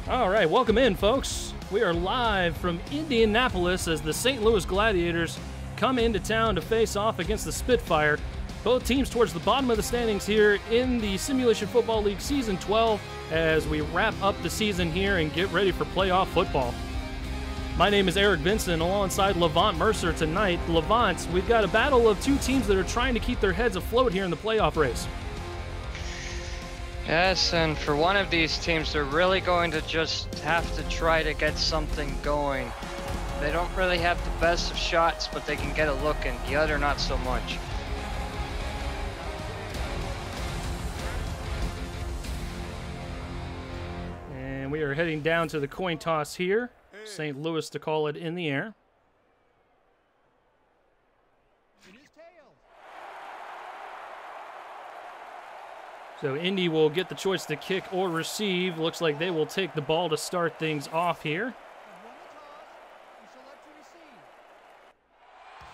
All right, welcome in, folks. We are live from Indianapolis as the St. Louis Gladiators come into town to face off against the Spitfire. Both teams towards the bottom of the standings here in the Simulation Football League Season 12 as we wrap up the season here and get ready for playoff football. My name is Eric Benson alongside Levant Mercer tonight. Levant, we've got a battle of two teams that are trying to keep their heads afloat here in the playoff race. Yes, and for one of these teams, they're really going to just have to try to get something going. They don't really have the best of shots, but they can get a look in. The other, not so much. And we are heading down to the coin toss here. St. Louis to call it in the air. So Indy will get the choice to kick or receive. Looks like they will take the ball to start things off here.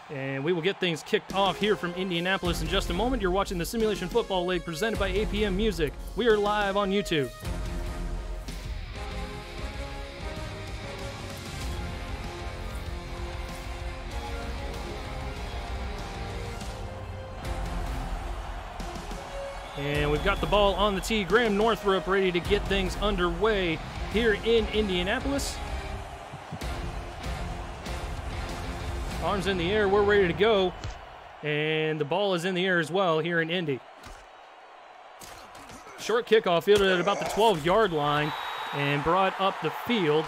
And we will get things kicked off here from Indianapolis in just a moment. You're watching the Simulation Football League presented by APM Music. We are live on YouTube. And we've got the ball on the tee. Graham Northrup ready to get things underway here in Indianapolis. Arms in the air, we're ready to go. And the ball is in the air as well here in Indy. Short kickoff fielded at about the 12-yard line and brought up the field.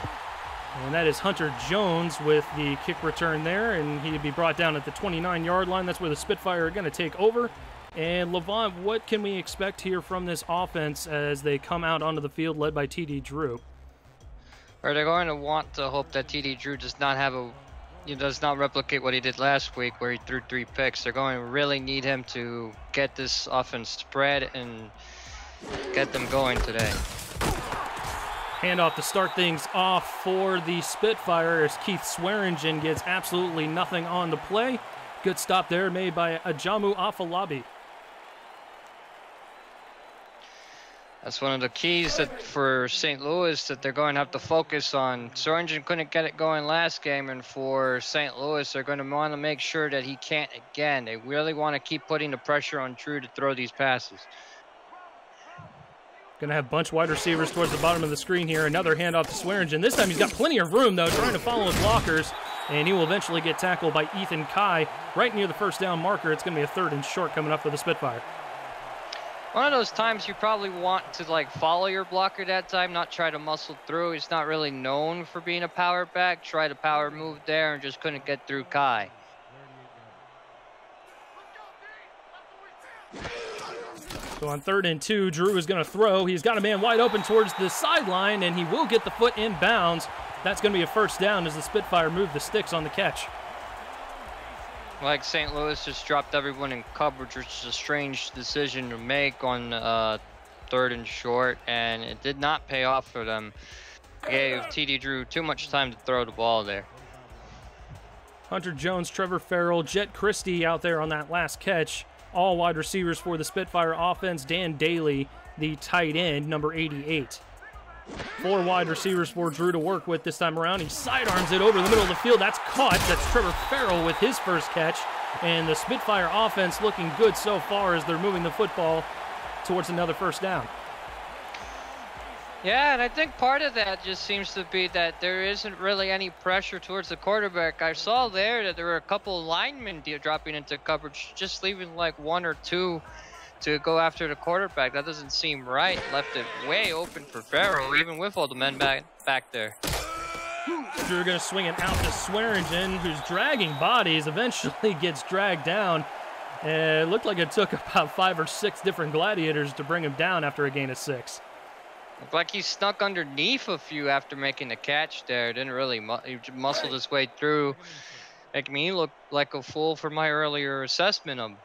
And that is Hunter Jones with the kick return there. And he'd be brought down at the 29-yard line. That's where the Spitfire are going to take over. And Levant, what can we expect here from this offense as they come out onto the field led by TD Drew? Or they're going to want to hope that TD Drew does not replicate what he did last week where he threw 3 picks. They're going to really need him to get this offense spread and get them going today. Handoff to start things off for the Spitfire as Keith Swearingen gets absolutely nothing on the play. Good stop there made by Ajamu Afalabi. That's one of the keys for St. Louis that they're going to have to focus on. Swearingen couldn't get it going last game, and for St. Louis, they're going to want to make sure that he can't again. They really want to keep putting the pressure on Drew to throw these passes. Going to have bunch wide receivers towards the bottom of the screen here. Another handoff to Swearingen. This time he's got plenty of room, though, trying to follow his blockers. And he will eventually get tackled by Ethan Kai right near the first down marker. It's going to be a 3rd and short coming up for the Spitfire. One of those times you probably want to follow your blocker that time, not try to muscle through. He's not really known for being a power back. Tried a power move there and just couldn't get through Kai. So on 3rd and 2, Drew is going to throw. He's got a man wide open towards the sideline, and he will get the foot in bounds. That's going to be a 1st down as the Spitfire move the sticks on the catch. Like St. Louis just dropped everyone in coverage, which is a strange decision to make on 3rd and short, and it did not pay off for them. Gave TD Drew too much time to throw the ball there. Hunter Jones, Trevor Farrell, Jet Christie out there on that last catch. All wide receivers for the Spitfire offense. Dan Daly, the tight end, number 88. 4 wide receivers for Drew to work with this time around. He sidearms it over the middle of the field. That's caught. That's Trevor Farrell with his first catch. And the Spitfire offense looking good so far as they're moving the football towards another 1st down. Yeah, and I think part of that just seems to be that there isn't really any pressure towards the quarterback. I saw there that there were a couple of linemen dropping into coverage, just leaving 1 or 2 to go after the quarterback. That doesn't seem right. Left it way open for Farrell, even with all the men back there. Drew going to swing it out to Swearingen, who's dragging bodies, eventually gets dragged down. It looked like it took about 5 or 6 different Gladiators to bring him down after a gain of 6. Looked like he snuck underneath a few after making the catch there. Didn't really he muscled his way through, making me look like a fool for my earlier assessment of him.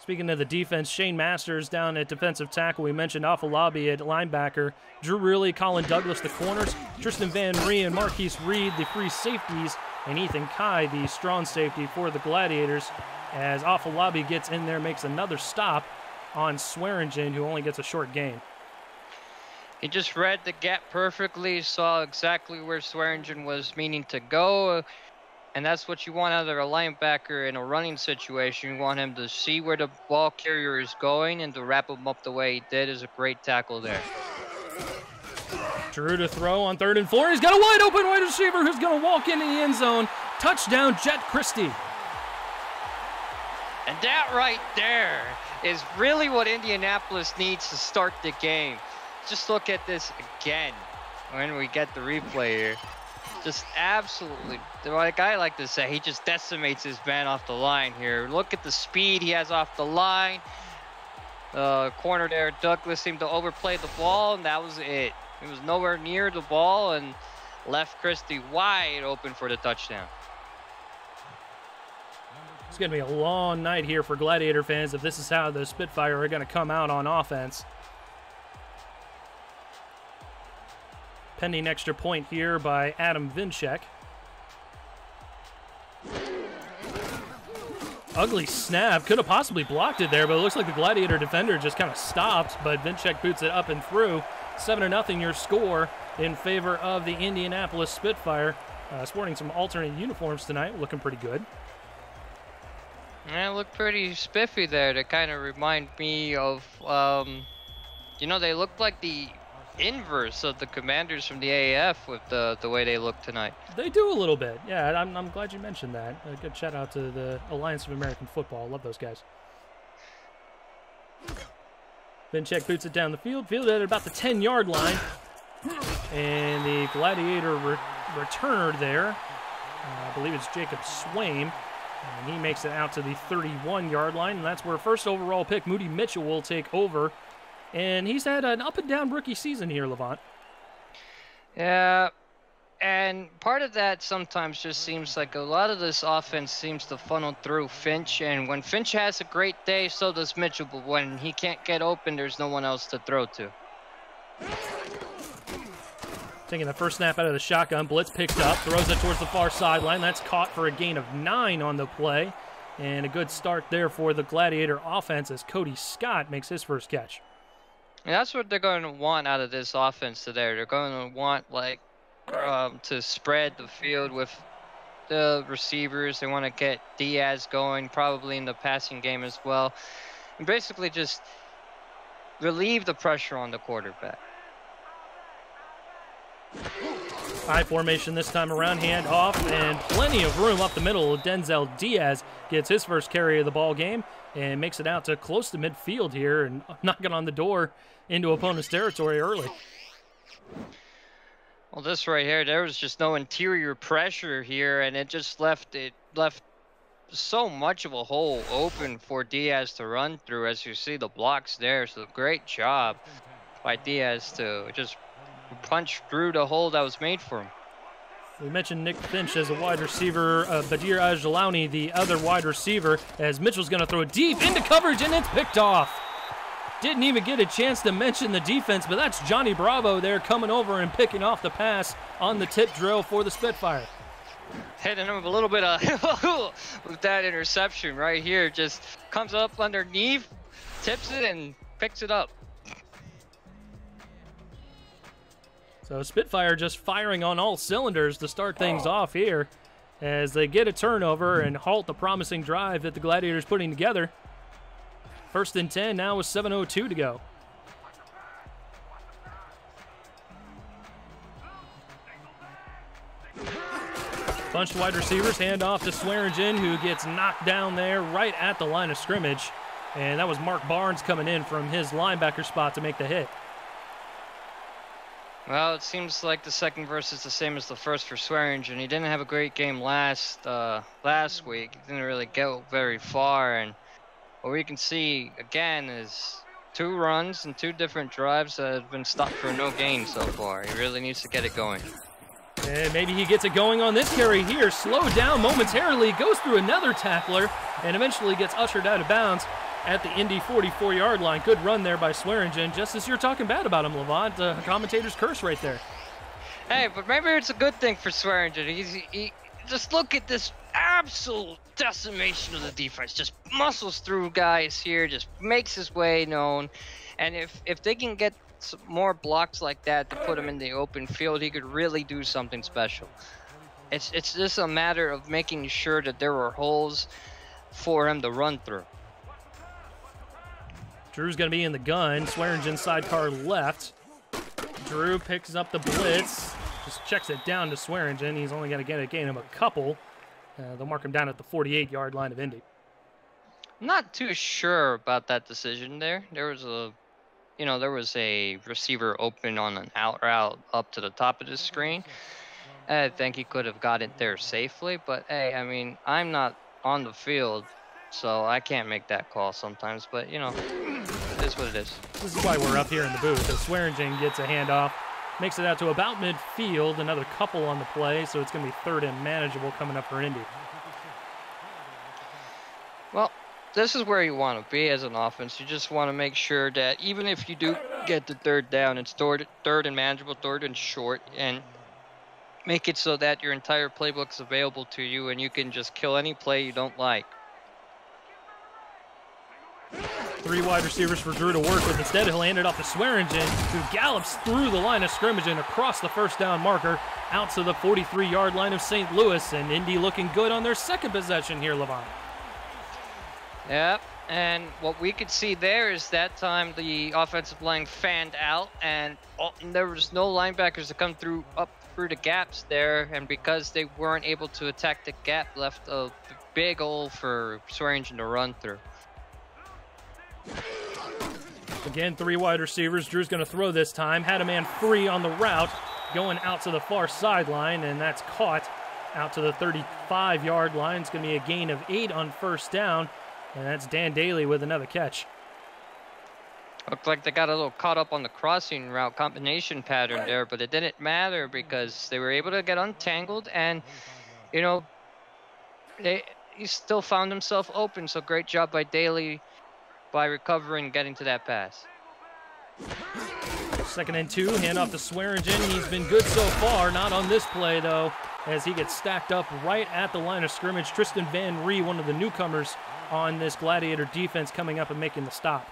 Speaking of the defense, Shane Masters down at defensive tackle. We mentioned Afalabi at linebacker. Drew Riley, Colin Douglas, the corners. Tristan Van Ree and Marquise Reed, the free safeties. And Ethan Kai, the strong safety for the Gladiators. As Afalabi gets in there, makes another stop on Swearingen, who only gets a short gain. He just read the gap perfectly, saw exactly where Swearingen was meaning to go. And that's what you want out of a linebacker in a running situation. You want him to see where the ball carrier is going and to wrap him up the way he did is a great tackle there. Drew to throw on 3rd and 4. He's got a wide open wide receiver who's going to walk into the end zone. Touchdown, Jet Christie. And that right there is really what Indianapolis needs to start the game. Just look at this again when we get the replay here. Just absolutely, like I like to say, he just decimates his man off the line here. Look at the speed he has off the line. Corner there, Douglas seemed to overplay the ball, and that was it. He was nowhere near the ball and left Christie wide open for the touchdown. It's going to be a long night here for Gladiator fans if this is how the Spitfire are going to come out on offense. Pending extra point here by Adam Vinchek. Ugly snap. Could have possibly blocked it there, but it looks like the Gladiator defender just kind of stopped, but Vinchek boots it up and through. 7-0 your score in favor of the Indianapolis Spitfire. Sporting some alternate uniforms tonight. Looking pretty good. Yeah, look pretty spiffy there. They kind of remind me of, you know, they look like the inverse of the Commanders from the AAF with the way they look tonight. They do a little bit. Yeah, I'm glad you mentioned that. A good shout out to the Alliance of American Football. Love those guys. Vinchek boots it down the field. Fielded at about the 10-yard line. And the Gladiator returner there, I believe it's Jacob Swaim. And he makes it out to the 31-yard line, and that's where first overall pick Moody Mitchell will take over. And he's had an up-and-down rookie season here, Levant. Yeah, and part of that sometimes just seems like a lot of this offense seems to funnel through Finch, and when Finch has a great day, so does Mitchell, but when he can't get open, there's no one else to throw to. Taking the first snap out of the shotgun, blitz picked up, throws it towards the far sideline. That's caught for a gain of 9 on the play. And a good start there for the Gladiator offense as Cody Scott makes his first catch. And that's what they're going to want out of this offense today. They're going to want, like, to spread the field with the receivers. They want to get Diaz going, probably in the passing game as well. And basically just relieve the pressure on the quarterback. High formation this time around, hand off, and plenty of room up the middle. Denzel Diaz gets his first carry of the ball game and makes it out to close to midfield here and knocking on the door into opponent's territory early. Well, this right here, there was just no interior pressure here, and it just left so much of a hole open for Diaz to run through. As you see the blocks there, so great job by Diaz to just punch through the hole that was made for him. We mentioned Nick Finch as a wide receiver, Badir Ajlani, the other wide receiver, as Mitchell's going to throw deep into coverage, and it's picked off. Didn't even get a chance to mention the defense, but that's Johnny Bravo there coming over and picking off the pass on the tip drill for the Spitfire. Hitting him a little bit of with that interception right here. Just comes up underneath, tips it, and picks it up. So Spitfire just firing on all cylinders to start things off here as they get a turnover and halt the promising drive that the Gladiators putting together. 1st and 10 now with 7:02 to go. Bunched wide receivers, hand off to Swearingen, who gets knocked down there right at the line of scrimmage. And that was Mark Barnes coming in from his linebacker spot to make the hit. Well, it seems like the second verse is the same as the first for Swearingen. He didn't have a great game last week. He didn't really go very far. And what we can see, again, is 2 runs and 2 different drives that have been stopped for no gain so far. He really needs to get it going. And maybe he gets it going on this carry here. Slowed down momentarily, goes through another tackler, and eventually gets ushered out of bounds at the Indy 44-yard line. Good run there by Swearingen, just as you're talking bad about him, Levant. Commentator's curse right there. Hey, but maybe it's a good thing for Swearingen. He just look at this absolute decimation of the defense. Just muscles through guys here, just makes his way known. And if they can get more blocks like that to put him in the open field, he could really do something special. It's just a matter of making sure that there were holes for him to run through. Drew's going to be in the gun. Swearingen sidecar left. Drew picks up the blitz. Just checks it down to Swearingen. He's only going to get a gain of a couple. They'll mark him down at the 48-yard line of Indy. I'm not too sure about that decision there. There was a receiver open on an out route up to the top of the screen. I think he could have got it there safely, but hey, I mean, I'm not on the field, so I can't make that call sometimes, but you know, it is what it is. This is why we're up here in the booth. As Swearingen gets a handoff, makes it out to about midfield, another couple on the play, so it's going to be third and manageable coming up for Indy. Well, this is where you want to be as an offense. You just want to make sure that even if you do get the third down, it's third and manageable, third and short, and make it so that your entire playbook is available to you and you can just kill any play you don't like. 3 wide receivers for Drew to work with. Instead, he'll hand it off to Swearingen, who gallops through the line of scrimmage and across the first down marker out to the 43-yard line of St. Louis, and Indy looking good on their second possession here, Levon. Yep, and what we could see there is that time the offensive line fanned out, and there was no linebackers to come through up through the gaps there, and because they weren't able to attack the gap, left a big hole for Swearingen to run through. Again, 3 wide receivers. Drew's going to throw this time. Had a man free on the route, going out to the far sideline, and that's caught out to the 35-yard line. It's going to be a gain of 8 on first down, and that's Dan Daly with another catch. Looked like they got a little caught up on the crossing route combination pattern there, but it didn't matter because they were able to get untangled, and you know, he still found himself open. So great job by Daly by recovering and getting to that pass. 2nd and 2, handoff to Swearingen. He's been good so far, not on this play though, as he gets stacked up right at the line of scrimmage. Tristan Van Ree, one of the newcomers on this Gladiator defense, coming up and making the stop.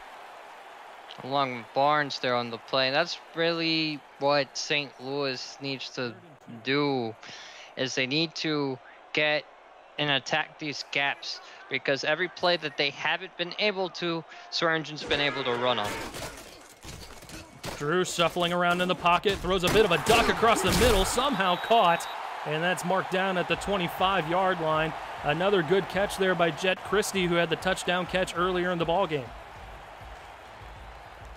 Along with Barnes there on the play. That's really what St. Louis needs to do, is they need to get and attack these gaps, because every play that they haven't been able to, Swearingen's been able to run on. Drew shuffling around in the pocket, throws a bit of a duck across the middle, somehow caught, and that's marked down at the 25-yard line. Another good catch there by Jet Christie, who had the touchdown catch earlier in the ballgame.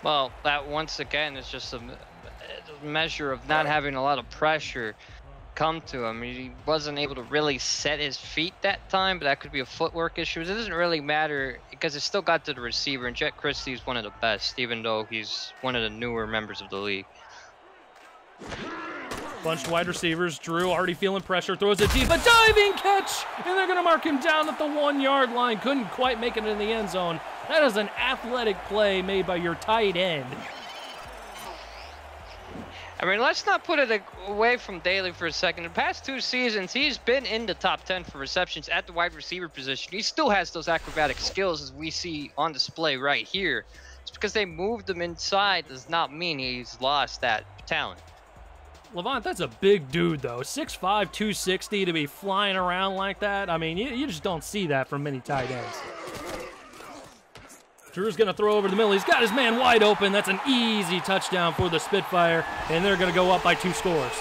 Well, that once again is just a measure of not having a lot of pressure come to him. He wasn't able to really set his feet that time, but that could be a footwork issue. It doesn't really matter because it still got to the receiver, and Jet Christie is one of the best, even though he's one of the newer members of the league. Bunched wide receivers. Drew already feeling pressure, throws it deep, a diving catch, and they're going to mark him down at the 1-yard line. Couldn't quite make it in the end zone. That is an athletic play made by your tight end. I mean, let's not put it away from Daly for a second. The past 2 seasons, he's been in the top 10 for receptions at the wide receiver position. He still has those acrobatic skills, as we see on display right here. Just because they moved him inside does not mean he's lost that talent. Levant, that's a big dude, though. 6'5", 260 to be flying around like that. I mean, you just don't see that from many tight ends. Drew's going to throw over the middle. He's got his man wide open. That's an easy touchdown for the Spitfire, and they're going to go up by 2 scores.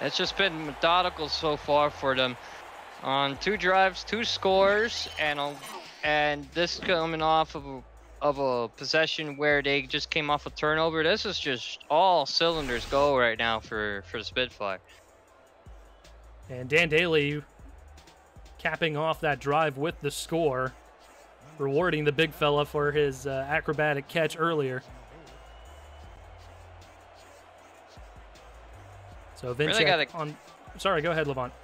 It's just been methodical so far for them. On 2 drives, 2 scores, and this coming off of a possession where they just came off a turnover. This is just all cylinders go right now for the Spitfire. And Dan Daly capping off that drive with the score, rewarding the big fella for his acrobatic catch earlier. So Vince sorry, go ahead, Levant.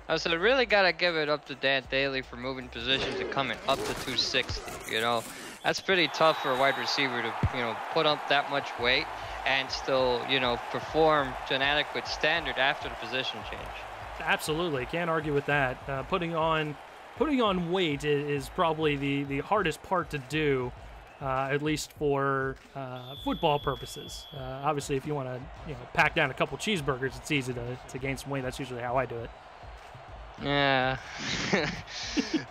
I said, really got to give it up to Dan Daly for moving positions and coming up to 260. You know, that's pretty tough for a wide receiver to, put up that much weight and still, perform to an adequate standard after the position change. Absolutely, can't argue with that. Putting on weight is probably the hardest part to do at least for football purposes. Obviously, if you want to pack down a couple cheeseburgers, it's easy to gain some weight. That's usually how I do it. Yeah.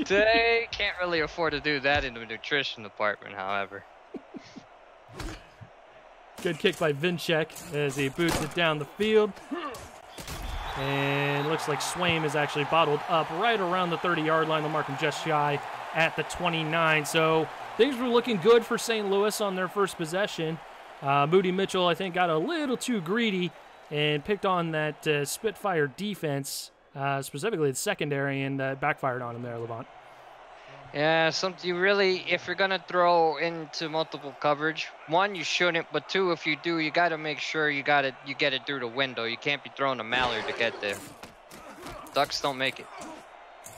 They can't really afford to do that in the nutrition department, however. Good kick by Vinchek as he boots it down the field. And looks like Swaim is actually bottled up right around the 30-yard line. They'll mark him just shy at the 29. So things were looking good for St. Louis on their first possession. Moody Mitchell, I think, got a little too greedy and picked on that Spitfire defense, specifically the secondary, and backfired on him there, Levant. Yeah, something you really, if you're going to throw into multiple coverage, one, you shouldn't, but two, if you do, you got to make sure you get it through the window. You can't be throwing a Mallard to get there. Ducks don't make it.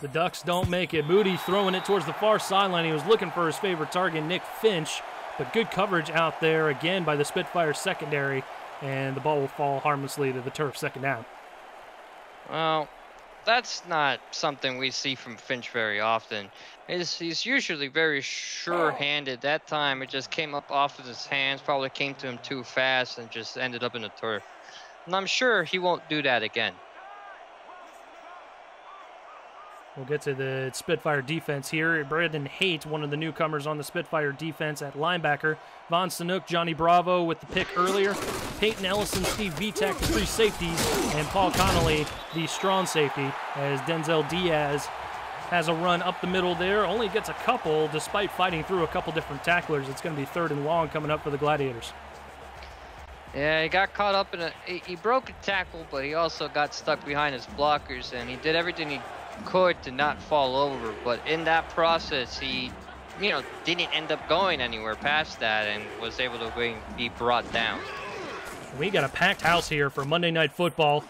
The Ducks don't make it. Moody throwing it towards the far sideline. He was looking for his favorite target, Nick Finch, but good coverage out there again by the Spitfire secondary, and the ball will fall harmlessly to the turf, second down. Well, that's not something we see from Finch very often. He's usually very sure-handed. That time it just came up off of his hands, probably came to him too fast and just ended up in the turf. And I'm sure he won't do that again. We'll get to the Spitfire defense here. Brandon Haight, one of the newcomers on the Spitfire defense at linebacker. Von Sanook, Johnny Bravo with the pick earlier. Peyton Ellison, Steve Vitek, the three safeties, and Paul Connolly, the strong safety, as Denzel Diaz has a run up the middle there. Only gets a couple despite fighting through a couple different tacklers. It's going to be 3rd and long coming up for the Gladiators. Yeah, he got caught up in he broke a tackle, but he also got stuck behind his blockers, and he did everything he could to not fall over, but in that process he didn't end up going anywhere past that and was able to be brought down. We got a packed house here for Monday Night Football.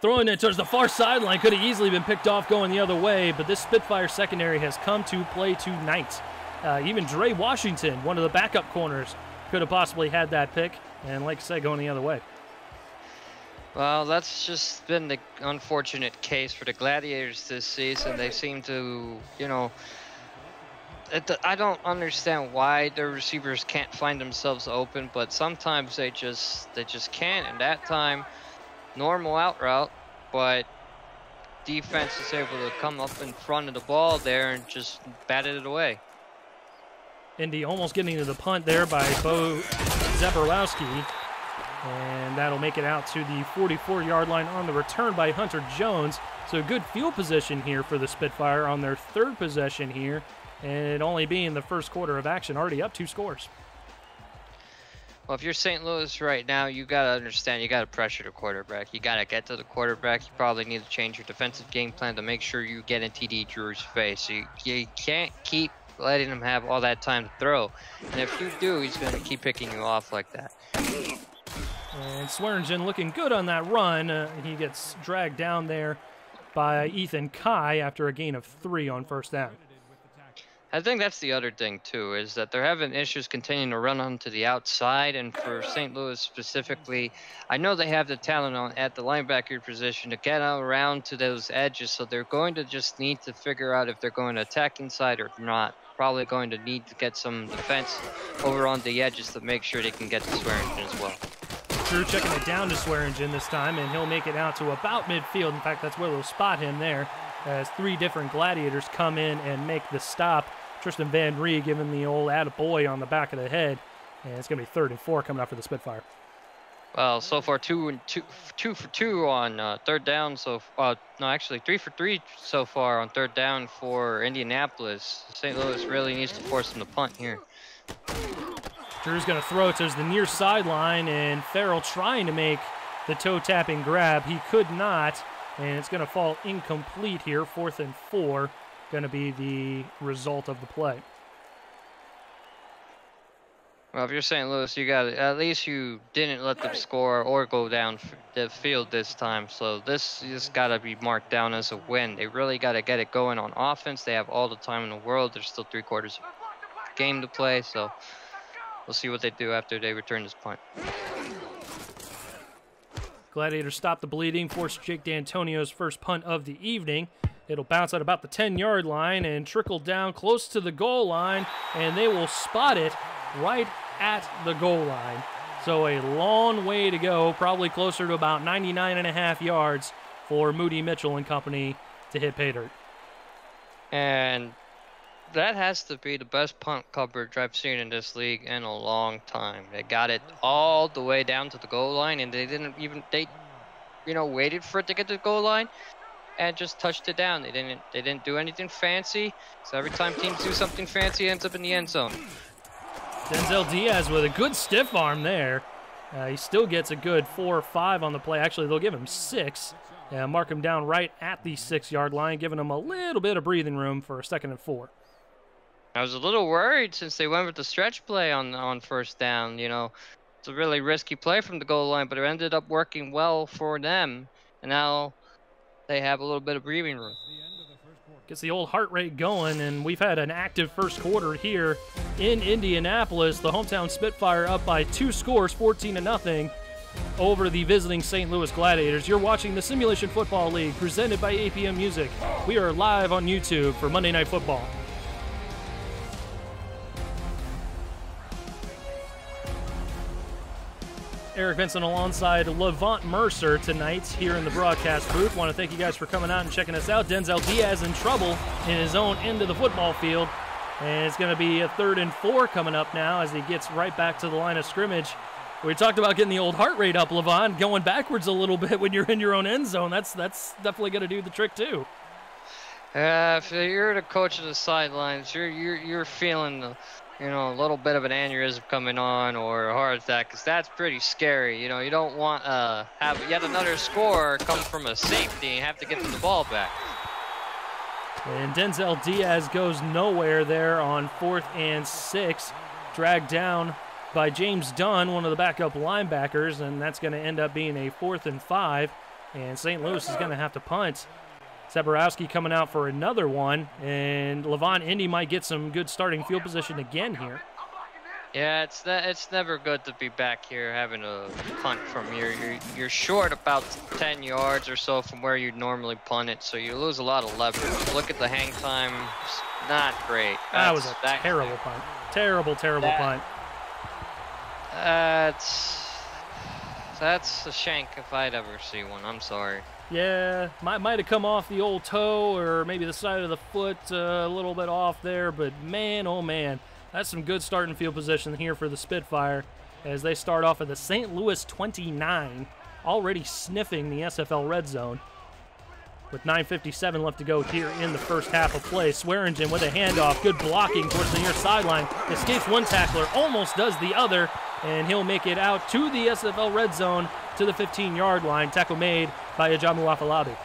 Throwing it towards the far sideline, could have easily been picked off going the other way, but this Spitfire secondary has come to play tonight. Even Dre Washington, one of the backup corners, could have possibly had that pick, and like I said, going the other way. Well, that's just been the unfortunate case for the Gladiators this season. They seem to, I don't understand why their receivers can't find themselves open, but sometimes they just can't. And that time, normal out route, but defense is able to come up in front of the ball there and just batted it away. Indy almost getting to the punt there by Bo Zaborowski. And that'll make it out to the 44-yard line on the return by Hunter Jones. So good field position here for the Spitfire on their 3rd possession here. And it only being the first quarter of action, already up 2 scores. Well, if you're St. Louis right now, you got to understand, you got to pressure the quarterback. You got to get to the quarterback. You probably need to change your defensive game plan to make sure you get in TD Drew's face. You can't keep letting him have all that time to throw. And if you do, he's going to keep picking you off like that. And Swearingen looking good on that run. He gets dragged down there by Ethan Kai after a gain of 3 on first down. I think that's the other thing, too, is that they're having issues continuing to run onto the outside. And for St. Louis specifically, I know they have the talent at the linebacker position to get around to those edges. So they're going to just need to figure out if they're going to attack inside or not. Probably going to need to get some defense over on the edges to make sure they can get to Swearingen as well. Drew checking it down to Swearingen this time, and he'll make it out to about midfield. In fact, that's where they'll spot him there as 3 different Gladiators come in and make the stop. Tristan Van Ree giving the old attaboy on the back of the head, and it's going to be 3rd and 4 coming out for the Spitfire. Well, so far 2 for 2 on 3rd down. So no, actually 3 for 3 so far on 3rd down for Indianapolis. St. Louis really needs to force them to punt here. Drew's going to throw it towards the near sideline, and Farrell trying to make the toe-tapping grab. He could not, and it's going to fall incomplete here. 4th and 4 going to be the result of the play. Well, if you're St. Louis, at least you didn't let them score or go down the field this time. So this just got to be marked down as a win. They really got to get it going on offense. They have all the time in the world. There's still 3 quarters of game to play, so we'll see what they do after they return this punt. Gladiators stop the bleeding, force Jake D'Antonio's first punt of the evening. It'll bounce at about the 10-yard line and trickle down close to the goal line, and they will spot it right at the goal line. So a long way to go, probably closer to about 99.5 yards for Moody Mitchell and company to hit pay dirt. And that has to be the best punt coverage I've seen in this league in a long time. They got it all the way down to the goal line, and they didn't even waited for it to get to the goal line and just touched it down. They didn't do anything fancy. So every time teams do something fancy, it ends up in the end zone. Denzel Diaz with a good stiff arm there. He still gets a good 4 or 5 on the play. Actually, they'll give him 6. Mark him down right at the 6-yard line, giving him a little bit of breathing room for a 2nd and 4. I was a little worried since they went with the stretch play on first down. It's a really risky play from the goal line, but it ended up working well for them. And now they have a little bit of breathing room. Gets the old heart rate going, and we've had an active first quarter here in Indianapolis. The hometown Spitfire up by 2 scores, 14-0 over the visiting St. Louis Gladiators. You're watching the Simulation Football League presented by APM Music. We are live on YouTube for Monday Night Football. Eric Benson alongside Levant Mercer tonight here in the broadcast booth. Want to thank you guys for coming out and checking us out. Denzel Diaz in trouble in his own end of the football field. And it's going to be a 3rd and 4 coming up now as he gets right back to the line of scrimmage. We talked about getting the old heart rate up, Levant, going backwards a little bit when you're in your own end zone. That's definitely going to do the trick too. If you're the coach of the sidelines, you're feeling the a little bit of an aneurysm coming on or a heart attack, because that's pretty scary. You don't want to have yet another score come from a safety and have to get the ball back. And Denzel Diaz goes nowhere there on 4th and 6, dragged down by James Dunn, one of the backup linebackers, and that's going to end up being a 4th and 5, and St. Louis is going to have to punt. Zaborowski coming out for another one, and Levant Indy might get some good starting field position again here. Yeah, it's never good to be back here having a punt from you're short about 10 yards or so from where you'd normally punt it, so you lose a lot of leverage. Look at the hang time, not great. That was a terrible punt. Terrible punt. That's a shank if I'd ever see one. I'm sorry. Yeah, might have come off the old toe or maybe the side of the foot a little bit off there, but man, oh man, that's some good starting field position here for the Spitfire as they start off at the St. Louis 29, already sniffing the SFL red zone. With 9:57 left to go here in the first half of play, Swearingen with a handoff, good blocking towards the near sideline, escapes one tackler, almost does the other, and he'll make it out to the SFL red zone to the 15-yard line. Tackle made by Ajamu Afalabi.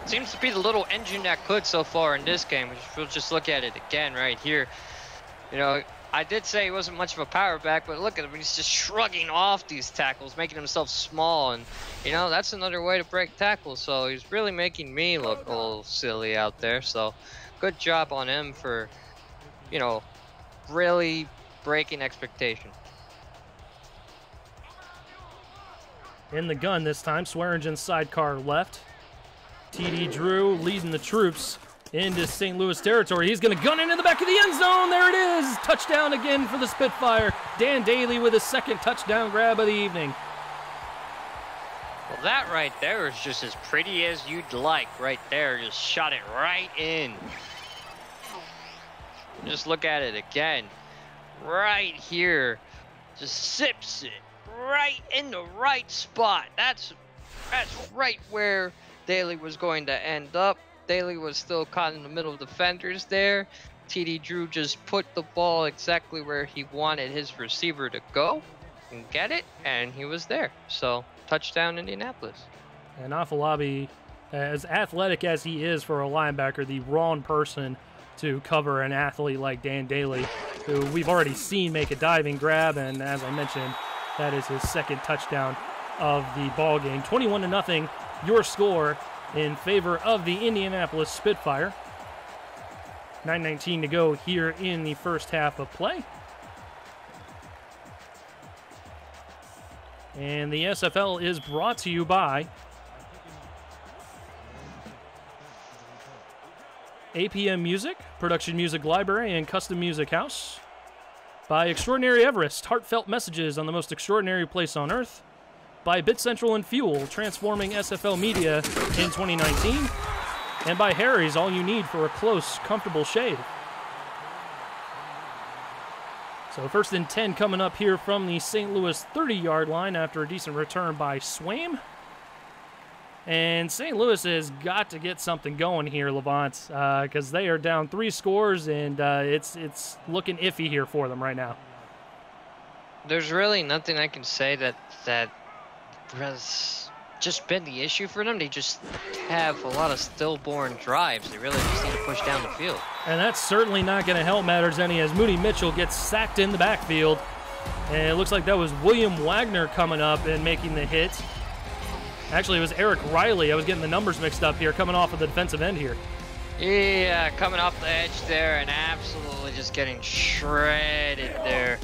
Seems to be the little engine that could so far in this game. We'll just look at it again right here. I did say he wasn't much of a power back, but look at him. He's just shrugging off these tackles, making himself small. And, that's another way to break tackles. So he's really making me look a little silly out there. So good job on him for, really breaking expectation. In the gun this time, Swearingen sidecar left. TD Drew leading the troops into St. Louis territory. He's going to gun into the back of the end zone. There it is. Touchdown again for the Spitfire. Dan Daly with his 2nd touchdown grab of the evening. Well, that right there is just as pretty as you'd like right there. Just shot it right in. Just look at it again. Right here. Just sips it right in the right spot. That's right where Daly was going to end up. Daly was still caught in the middle of the defenders there. TD Drew just put the ball exactly where he wanted his receiver to go and get it, and he was there. So, touchdown Indianapolis. And Afalabi, as athletic as he is for a linebacker, the wrong person to cover an athlete like Dan Daly, who we've already seen make a diving grab, and as I mentioned, that is his 2nd touchdown of the ball game. 21-0, your score in favor of the Indianapolis Spitfire. 9:19 to go here in the first half of play. And the SFL is brought to you by APM Music, Production Music Library, and Custom Music House. By Extraordinary Everest, heartfelt messages on the most extraordinary place on Earth. By Bit Central and Fuel, transforming SFL media in 2019. And by Harry's, all you need for a close, comfortable shave. So 1st and 10 coming up here from the St. Louis 30-yard line after a decent return by Swaim. And St. Louis has got to get something going here, Levant, because they are down 3 scores, and it's looking iffy here for them right now. There's really nothing I can say that has just been the issue for them. They just have a lot of stillborn drives. They really just need to push down the field. And that's certainly not going to help matters any as Moody Mitchell gets sacked in the backfield. And it looks like that was William Wagner coming up and making the hit. Actually, it was Eric Riley. I was getting the numbers mixed up here, coming off of the defensive end here. Yeah, coming off the edge there and absolutely just getting shredded there.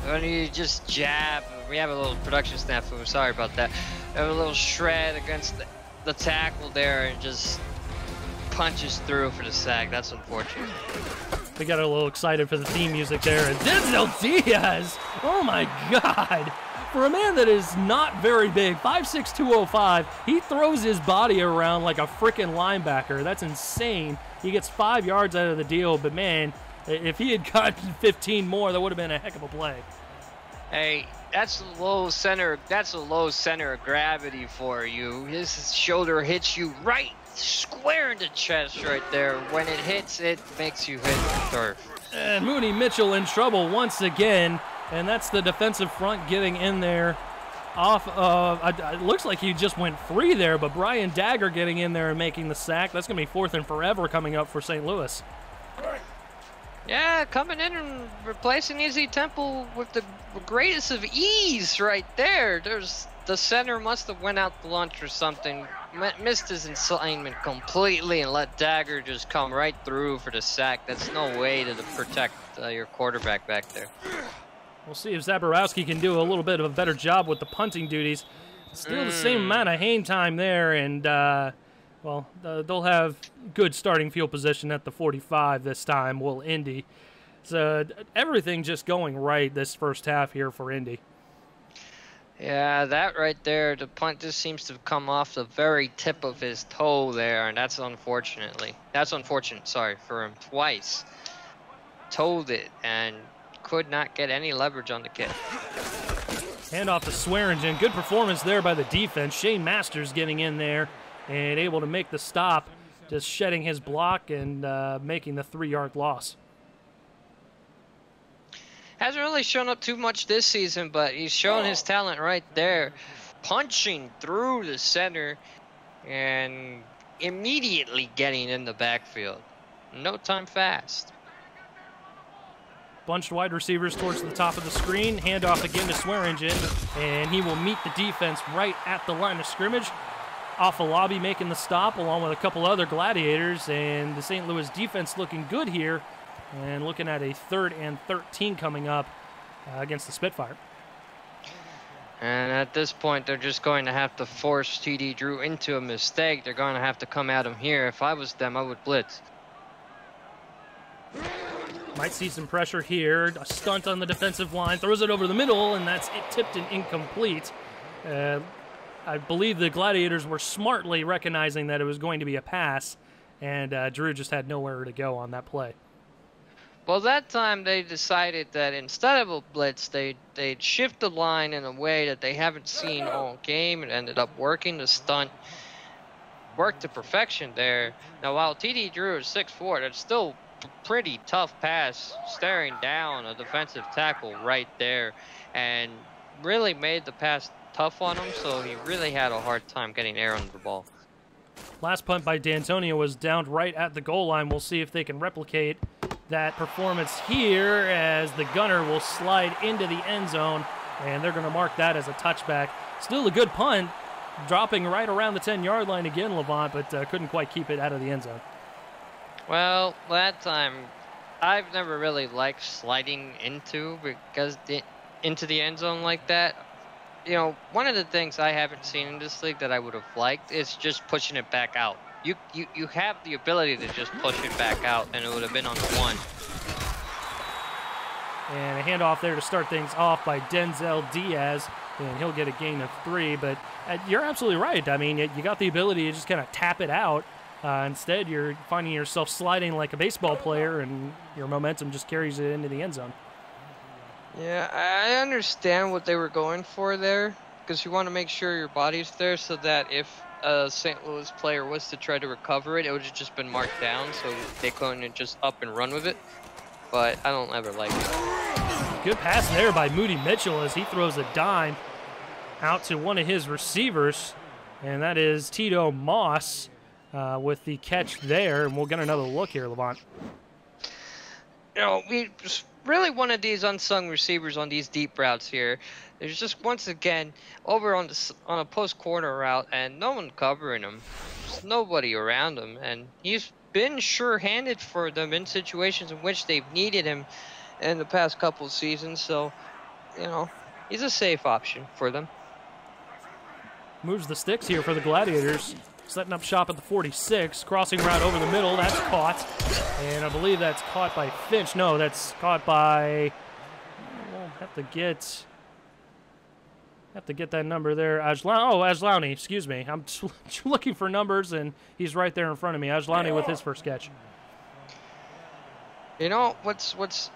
When you just jab, we have a little production snafu, sorry about that. We have a little shred against the tackle there and just punches through for the sack. That's unfortunate. We got a little excited for the theme music there. And Denzel Diaz! Oh my God! For a man that is not very big, 5'6", 205, he throws his body around like a freaking linebacker. That's insane. He gets 5 yards out of the deal, but man, if he had gotten 15 more, that would have been a heck of a play. Hey, that's a low center of gravity for you. His shoulder hits you right square in the chest right there. When it hits, it makes you hit the turf. And Moody Mitchell in trouble once again. And that's the defensive front getting in there off of, it looks like he just went free there, but Brian Dagger getting in there and making the sack. That's going to be 4th and forever coming up for St. Louis. Yeah, coming in and replacing Izzy Temple with the greatest of ease right there. The center must have went out to lunch or something, missed his assignment completely and let Dagger just come right through for the sack. That's no way to protect your quarterback back there. We'll see if Zaborowski can do a little bit of a better job with the punting duties. Still the same amount of hang time there, and, well, they'll have good starting field position at the 45 this time, will Indy. So everything just going right this first half here for Indy. Yeah, that right there, the punt just seems to come off the very tip of his toe there, and that's unfortunate, sorry, for him twice. Toed it, and could not get any leverage on the kick. Hand off to Swearingen. Good performance there by the defense. Shane Masters getting in there and able to make the stop, just shedding his block and making the 3-yard loss. Hasn't really shown up too much this season, but he's shown his talent right there. Punching through the center and immediately getting in the backfield. No time fast. Bunched wide receivers towards the top of the screen. Handoff again to Swearingen, and he will meet the defense right at the line of scrimmage. Afalabi making the stop along with a couple other Gladiators, and the St. Louis defense looking good here, and looking at a 3rd and 13 coming up against the Spitfire. And at this point, they're just going to have to force TD Drew into a mistake. They're going to have to come at him here. If I was them, I would blitz. Might see some pressure here. A stunt on the defensive line. Throws it over the middle, and that's it, tipped and incomplete. I believe the Gladiators were smartly recognizing that it was going to be a pass, and Drew just had nowhere to go on that play. Well, that time they decided that instead of a blitz, they'd shift the line in a way that they haven't seen all game. It ended up working the stunt. Worked to perfection there. Now, while TD Drew is 6'4", that's still pretty tough pass, staring down a defensive tackle right there, and really made the pass tough on him, so he really had a hard time getting air under the ball. Last punt by D'Antonio was downed right at the goal line. We'll see if they can replicate that performance here as the gunner will slide into the end zone, and they're going to mark that as a touchback. Still a good punt, dropping right around the 10-yard line again, Levant, but couldn't quite keep it out of the end zone. Well, that time, I've never really liked sliding into the end zone like that. You know, one of the things I haven't seen in this league that I would have liked is just pushing it back out. you have the ability to just push it back out, and it would have been on the 1. And a handoff there to start things off by Denzel Diaz, and he'll get a gain of 3. But you're absolutely right. I mean, you got the ability to just kind of tap it out. Instead, you're finding yourself sliding like a baseball player, and your momentum just carries it into the end zone. Yeah, I understand what they were going for there, because you want to make sure your body's there so that if a St. Louis player was to try to recover it, it would have just been marked down, so they couldn't just up and run with it. But I don't ever like it. Good pass there by Moody Mitchell as he throws a dime out to one of his receivers, and that is Tito Moss with the catch there. And we'll get another look here, Levant. You know, we really one of these unsung receivers on these deep routes here. There's just once again over on a post corner route, and no one covering him. There's nobody around him, and he's been sure-handed for them in situations in which they've needed him in the past couple of seasons. So, you know, he's a safe option for them. Moves the sticks here for the Gladiators. Setting up shop at the 46. Crossing route over the middle. That's caught. And I believe that's caught by Finch. No, that's caught by... We'll have to get that number there. Ajlani, excuse me. I'm looking for numbers, and he's right there in front of me. Ajlani with his first catch. You know, what's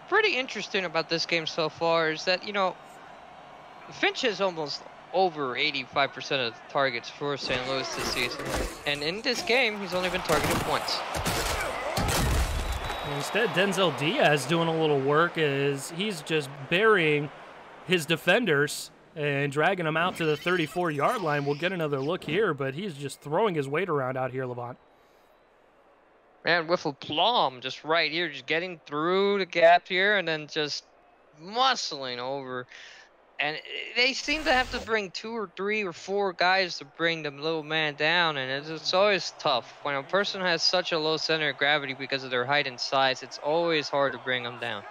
pretty interesting about this game so far is that, you know, Finch has almost over 85% of the targets for St. Louis this season. And in this game, he's only been targeted once. Instead, Denzel Diaz doing a little work as he's just burying his defenders and dragging them out to the 34-yard line. We'll get another look here, but he's just throwing his weight around out here, Levant. Man, Wiffle Plum just right here, just getting through the gap here and then just muscling over. And they seem to have to bring 2 or 3 or 4 guys to bring the little man down, and it's always tough. When a person has such a low center of gravity because of their height and size, it's always hard to bring them down.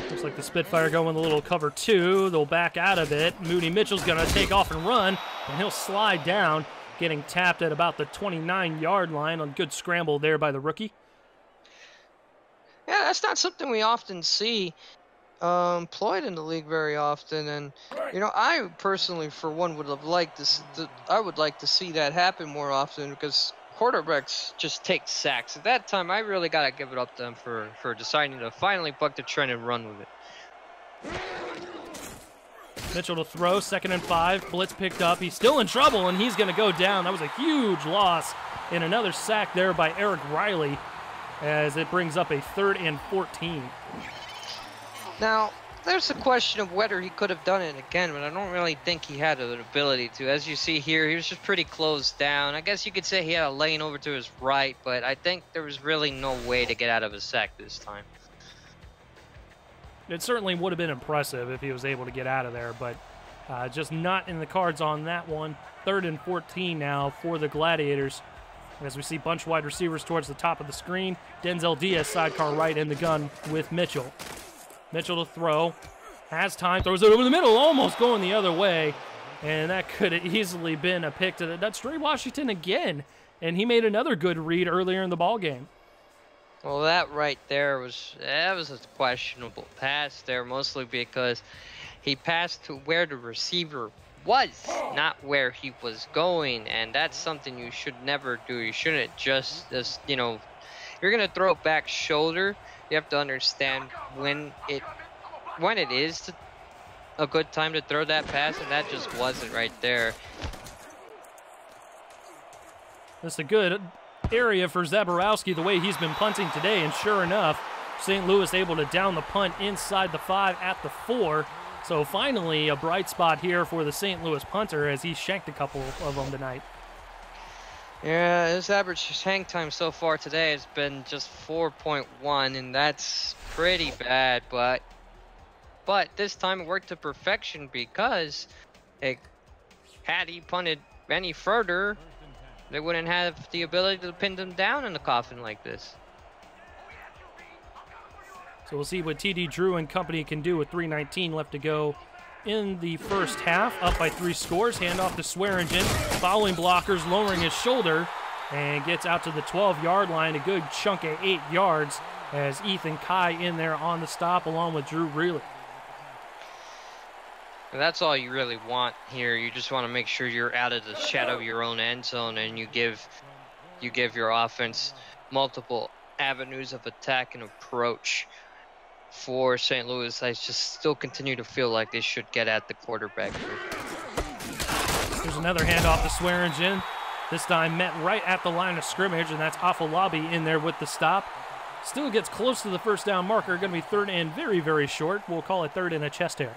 Looks like the Spitfire going a little cover 2. They'll back out of it. Moody Mitchell's going to take off and run, and he'll slide down, getting tapped at about the 29-yard line. On good scramble there by the rookie. Yeah, that's not something we often see employed in the league very often, and you know, I personally, for one, would have liked this. I would like to see that happen more often because quarterbacks just take sacks. At that time, I really gotta give it up to them for deciding to finally buck the trend and run with it. Mitchell to throw, 2nd and 5. Blitz picked up. He's still in trouble, and he's going to go down. That was a huge loss, and another sack there by Eric Riley, as it brings up a 3rd and 14. Now, there's a question of whether he could have done it again, but I don't really think he had an ability to. As you see here, he was just pretty closed down. I guess you could say he had a lane over to his right, but I think there was really no way to get out of a sack this time. It certainly would have been impressive if he was able to get out of there, but just not in the cards on that one. 3rd and 14 now for the Gladiators. As we see bunch wide receivers towards the top of the screen, Denzel Diaz sidecar right in the gun with Mitchell. Mitchell to throw, has time, throws it over the middle, almost going the other way, and that could have easily been a pick to that's Dre Washington again, and he made another good read earlier in the ball game. Well, that right there was a questionable pass there, mostly because he passed to where the receiver was, not where he was going, and that's something you should never do. You shouldn't just you know, you're gonna throw it back shoulder. You have to understand when it is a good time to throw that pass, and that just wasn't right there. That's a good area for Zaborowski, the way he's been punting today, and sure enough, St. Louis able to down the punt inside the 5 at the 4. So finally a bright spot here for the St. Louis punter as he shanked a couple of them tonight. Yeah, his average hang time so far today has been just 4.1, and that's pretty bad, but this time it worked to perfection because had he punted any further, they wouldn't have the ability to pin them down in the coffin like this. So we'll see what TD Drew and company can do with 3:19 left to go in the first half, up by 3 scores. Handoff to Swearingen, following blockers, lowering his shoulder, and gets out to the 12-yard line, a good chunk of 8 yards, as Ethan Kai in there on the stop, along with Drew Reilly. That's all you really want here. You just want to make sure you're out of the shadow of your own end zone, and you give your offense multiple avenues of attack and approach. For St. Louis, I just still continue to feel like they should get at the quarterback here. There's another handoff to Swearingen. This time met right at the line of scrimmage, and that's Afolabi in there with the stop. Still gets close to the first down marker. Going to be third and very, very short. We'll call it third and a chest hair.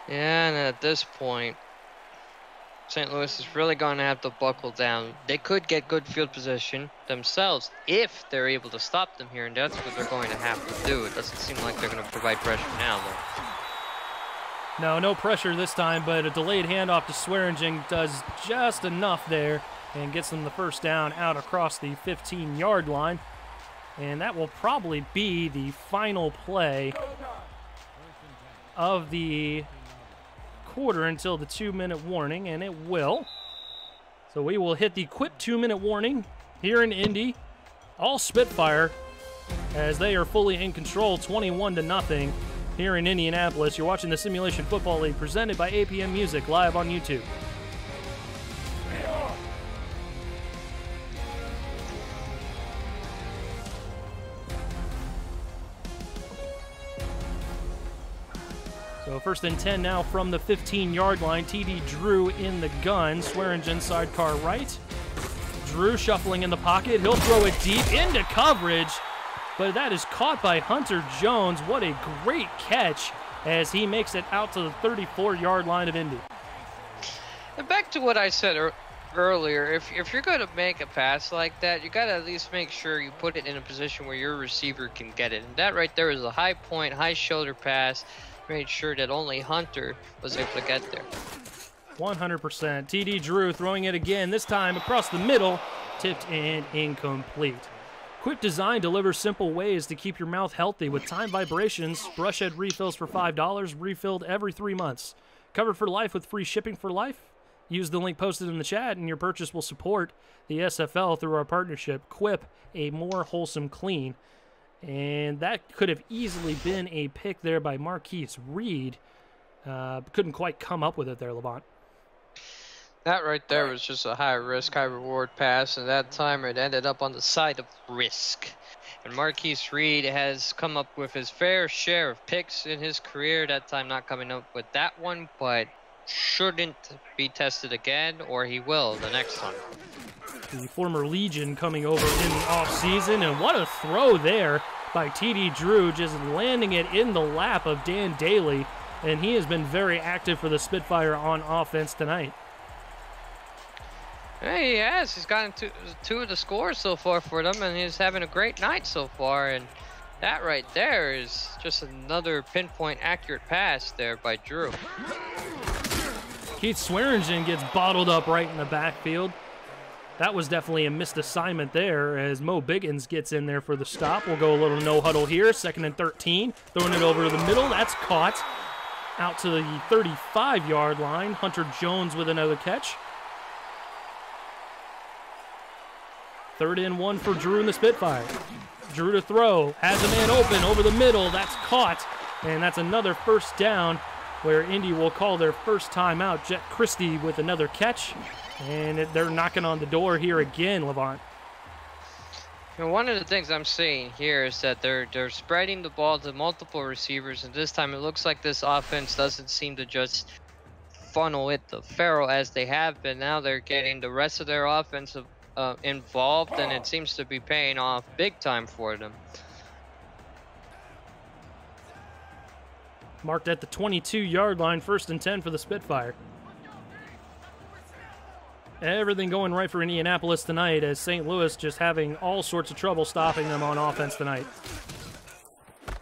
Yeah, and at this point, St. Louis is really going to have to buckle down. They could get good field position themselves if they're able to stop them here, and that's what they're going to have to do. It doesn't seem like they're going to provide pressure now, though. No pressure this time, but a delayed handoff to Swearingen does just enough there and gets them the first down out across the 15-yard line. And that will probably be the final play of the quarter until the 2-minute warning, and it will. So we will hit the quick 2-minute warning here in Indy. All Spitfire, as they are fully in control, 21-0 here in Indianapolis. You're watching the Simulation Football League presented by APM Music live on YouTube. So first and 10 now from the 15-yard line. TD Drew in the gun. Swearingen sidecar right. Drew shuffling in the pocket. He'll throw it deep into coverage, but that is caught by Hunter Jones. What a great catch as he makes it out to the 34-yard line of Indy. And back to what I said earlier, if you're going to make a pass like that, you got to at least make sure you put it in a position where your receiver can get it. And that right there is a high point, high shoulder pass. Made sure that only Hunter was able to get there. 100%. TD Drew throwing it again, this time across the middle, tipped and incomplete. Quick Design delivers simple ways to keep your mouth healthy with time vibrations. Brush head refills for $5, refilled every 3 months. Covered for life with free shipping for life. Use the link posted in the chat and your purchase will support the SFL through our partnership. Quip, a more wholesome clean. And that could have easily been a pick there by Marquise Reed. Couldn't quite come up with it there, Levant. That right there was just a high risk, high reward pass, and that time it ended up on the side of risk. And Marquise Reed has come up with his fair share of picks in his career. That time not coming up with that one, but shouldn't be tested again, or he will the next time. The former Legion coming over in the offseason, and what a throw there by TD Drew, just landing it in the lap of Dan Daly, and he has been very active for the Spitfire on offense tonight. Yeah, he has. He's gotten two of the scores so far for them, and he's having a great night so far, and that right there is just another pinpoint accurate pass there by Drew. Keith Swearingen gets bottled up right in the backfield. That was definitely a missed assignment there as Mo Biggins gets in there for the stop. We'll go a little no huddle here. 2nd and 13. Throwing it over to the middle. That's caught. Out to the 35-yard line. Hunter Jones with another catch. 3rd and 1 for Drew and the Spitfire. Drew to throw. Has a man open over the middle. That's caught. And that's another first down where Indy will call their first timeout. Jet Christie with another catch. And they're knocking on the door here again, Levant. And one of the things I'm seeing here is that they're spreading the ball to multiple receivers, and this time it looks like this offense doesn't seem to just funnel it to Farrell as they have been. Now they're getting the rest of their offense involved, and it seems to be paying off big time for them. Marked at the 22-yard line, 1st and 10 for the Spitfire. Everything going right for Indianapolis tonight as St. Louis just having all sorts of trouble stopping them on offense tonight.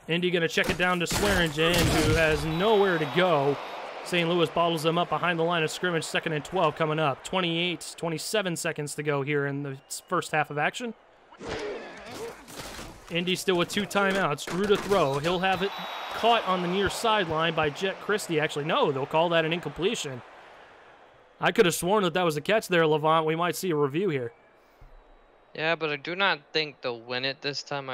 Indy going to check it down to Swearingen, who has nowhere to go. St. Louis bottles them up behind the line of scrimmage. 2nd and 12 coming up. 27 seconds to go here in the first half of action. Indy still with 2 timeouts. Drew to throw. He'll have it caught on the near sideline by Jet Christie. Actually, no, they'll call that an incompletion. I could have sworn that was a catch there, Levant. We might see a review here. Yeah, but I do not think they'll win it this time.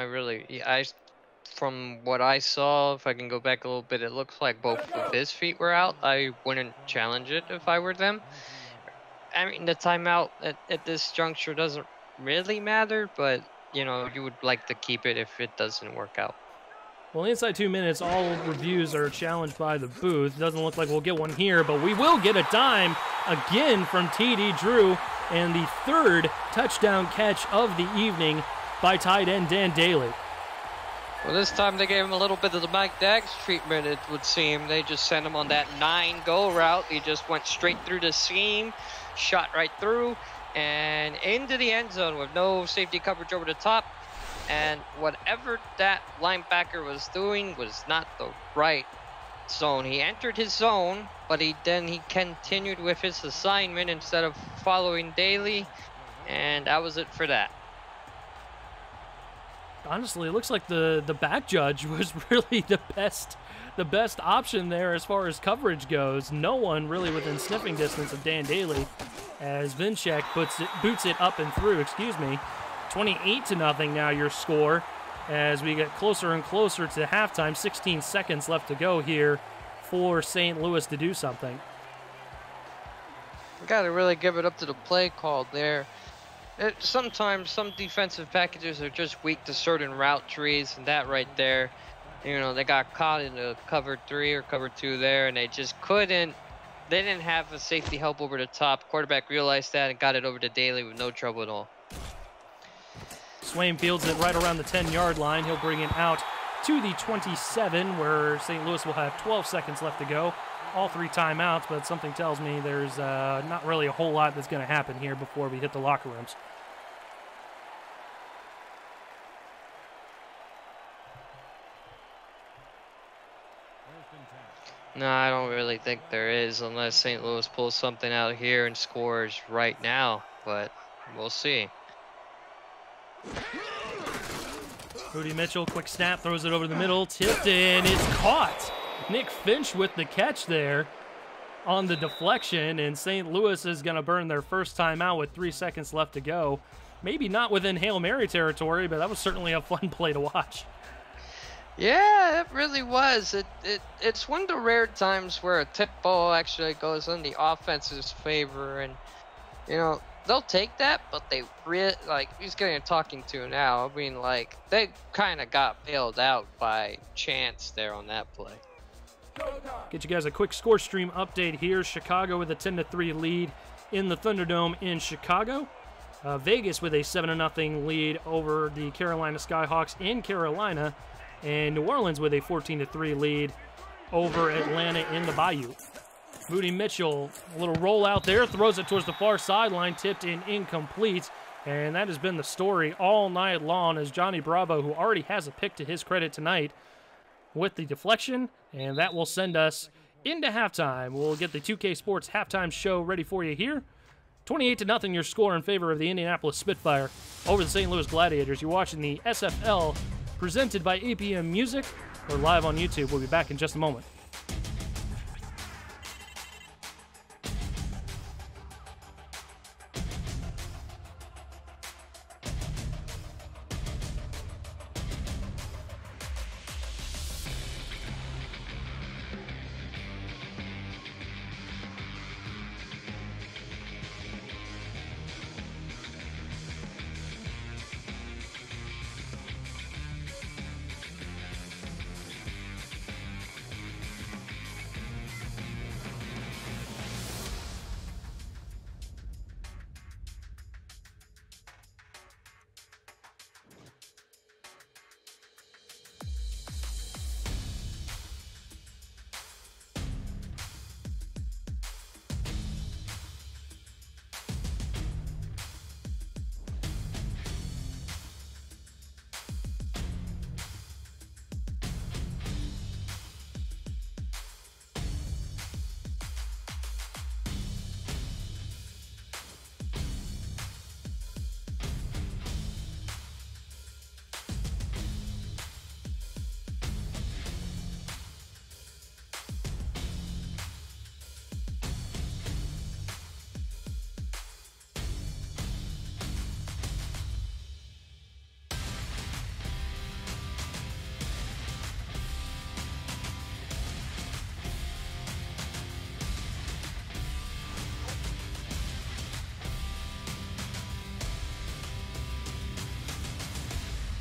From what I saw, if I can go back a little bit, it looks like both of his feet were out. I wouldn't challenge it if I were them. I mean, the timeout at this juncture doesn't really matter, but, you know, you would like to keep it if it doesn't work out. Well, inside 2 minutes, all reviews are challenged by the booth. Doesn't look like we'll get one here, but we will get a dime again from T.D. Drew, and the third touchdown catch of the evening by tight end Dan Daly. Well, this time they gave him a little bit of the Mike Daggs treatment, it would seem. They just sent him on that 9-go route. He just went straight through the seam, shot right through, and into the end zone with no safety coverage over the top. And whatever that linebacker was doing was not the right zone. He entered his zone, but he continued with his assignment instead of following Daly, and that was it for that. Honestly, it looks like the back judge was really the best option there as far as coverage goes. No one really within sniffing distance of Dan Daly, as Vinchek boots it up and through. 28-0 now your score as we get closer and closer to halftime. 16 seconds left to go here for St. Louis to do something. Got to really give it up to the play call there. Sometimes some defensive packages are just weak to certain route trees, and that right there, you know, they got caught in the cover 3 or cover 2 there, and they just couldn't. They didn't have a safety help over the top. Quarterback realized that and got it over to Daly with no trouble at all. Swain fields it right around the 10-yard line. He'll bring it out to the 27, where St. Louis will have 12 seconds left to go. All 3 timeouts, but something tells me there's not really a whole lot that's going to happen here before we hit the locker rooms. No, I don't really think there is, unless St. Louis pulls something out here and scores right now, but we'll see. Rudy Mitchell, quick snap, throws it over the middle, tipped in, it's caught. Nick Finch with the catch there on the deflection, and St. Louis is going to burn their first time out with 3 seconds left to go. Maybe not within Hail Mary territory, but that was certainly a fun play to watch. Yeah, it really was. It's one of the rare times where a tip ball actually goes in the offense's favor, and, you know, they'll take that, but they really, like, he's getting a talking to now. I mean, like, they kind of got bailed out by chance there on that play. Get you guys a quick score stream update here. Chicago with a 10-3 lead in the Thunderdome in Chicago. Vegas with a 7-0 lead over the Carolina Skyhawks in Carolina. And New Orleans with a 14-3 lead over Atlanta in the Bayou. Moody Mitchell, a little roll out there, throws it towards the far sideline, tipped in incomplete. And that has been the story all night long, as Johnny Bravo, who already has a pick to his credit tonight, with the deflection, and that will send us into halftime. We'll get the 2K Sports halftime show ready for you here. 28-0 your score in favor of the Indianapolis Spitfire over the St. Louis Gladiators. You're watching the SFL presented by APM Music. We're live on YouTube. We'll be back in just a moment.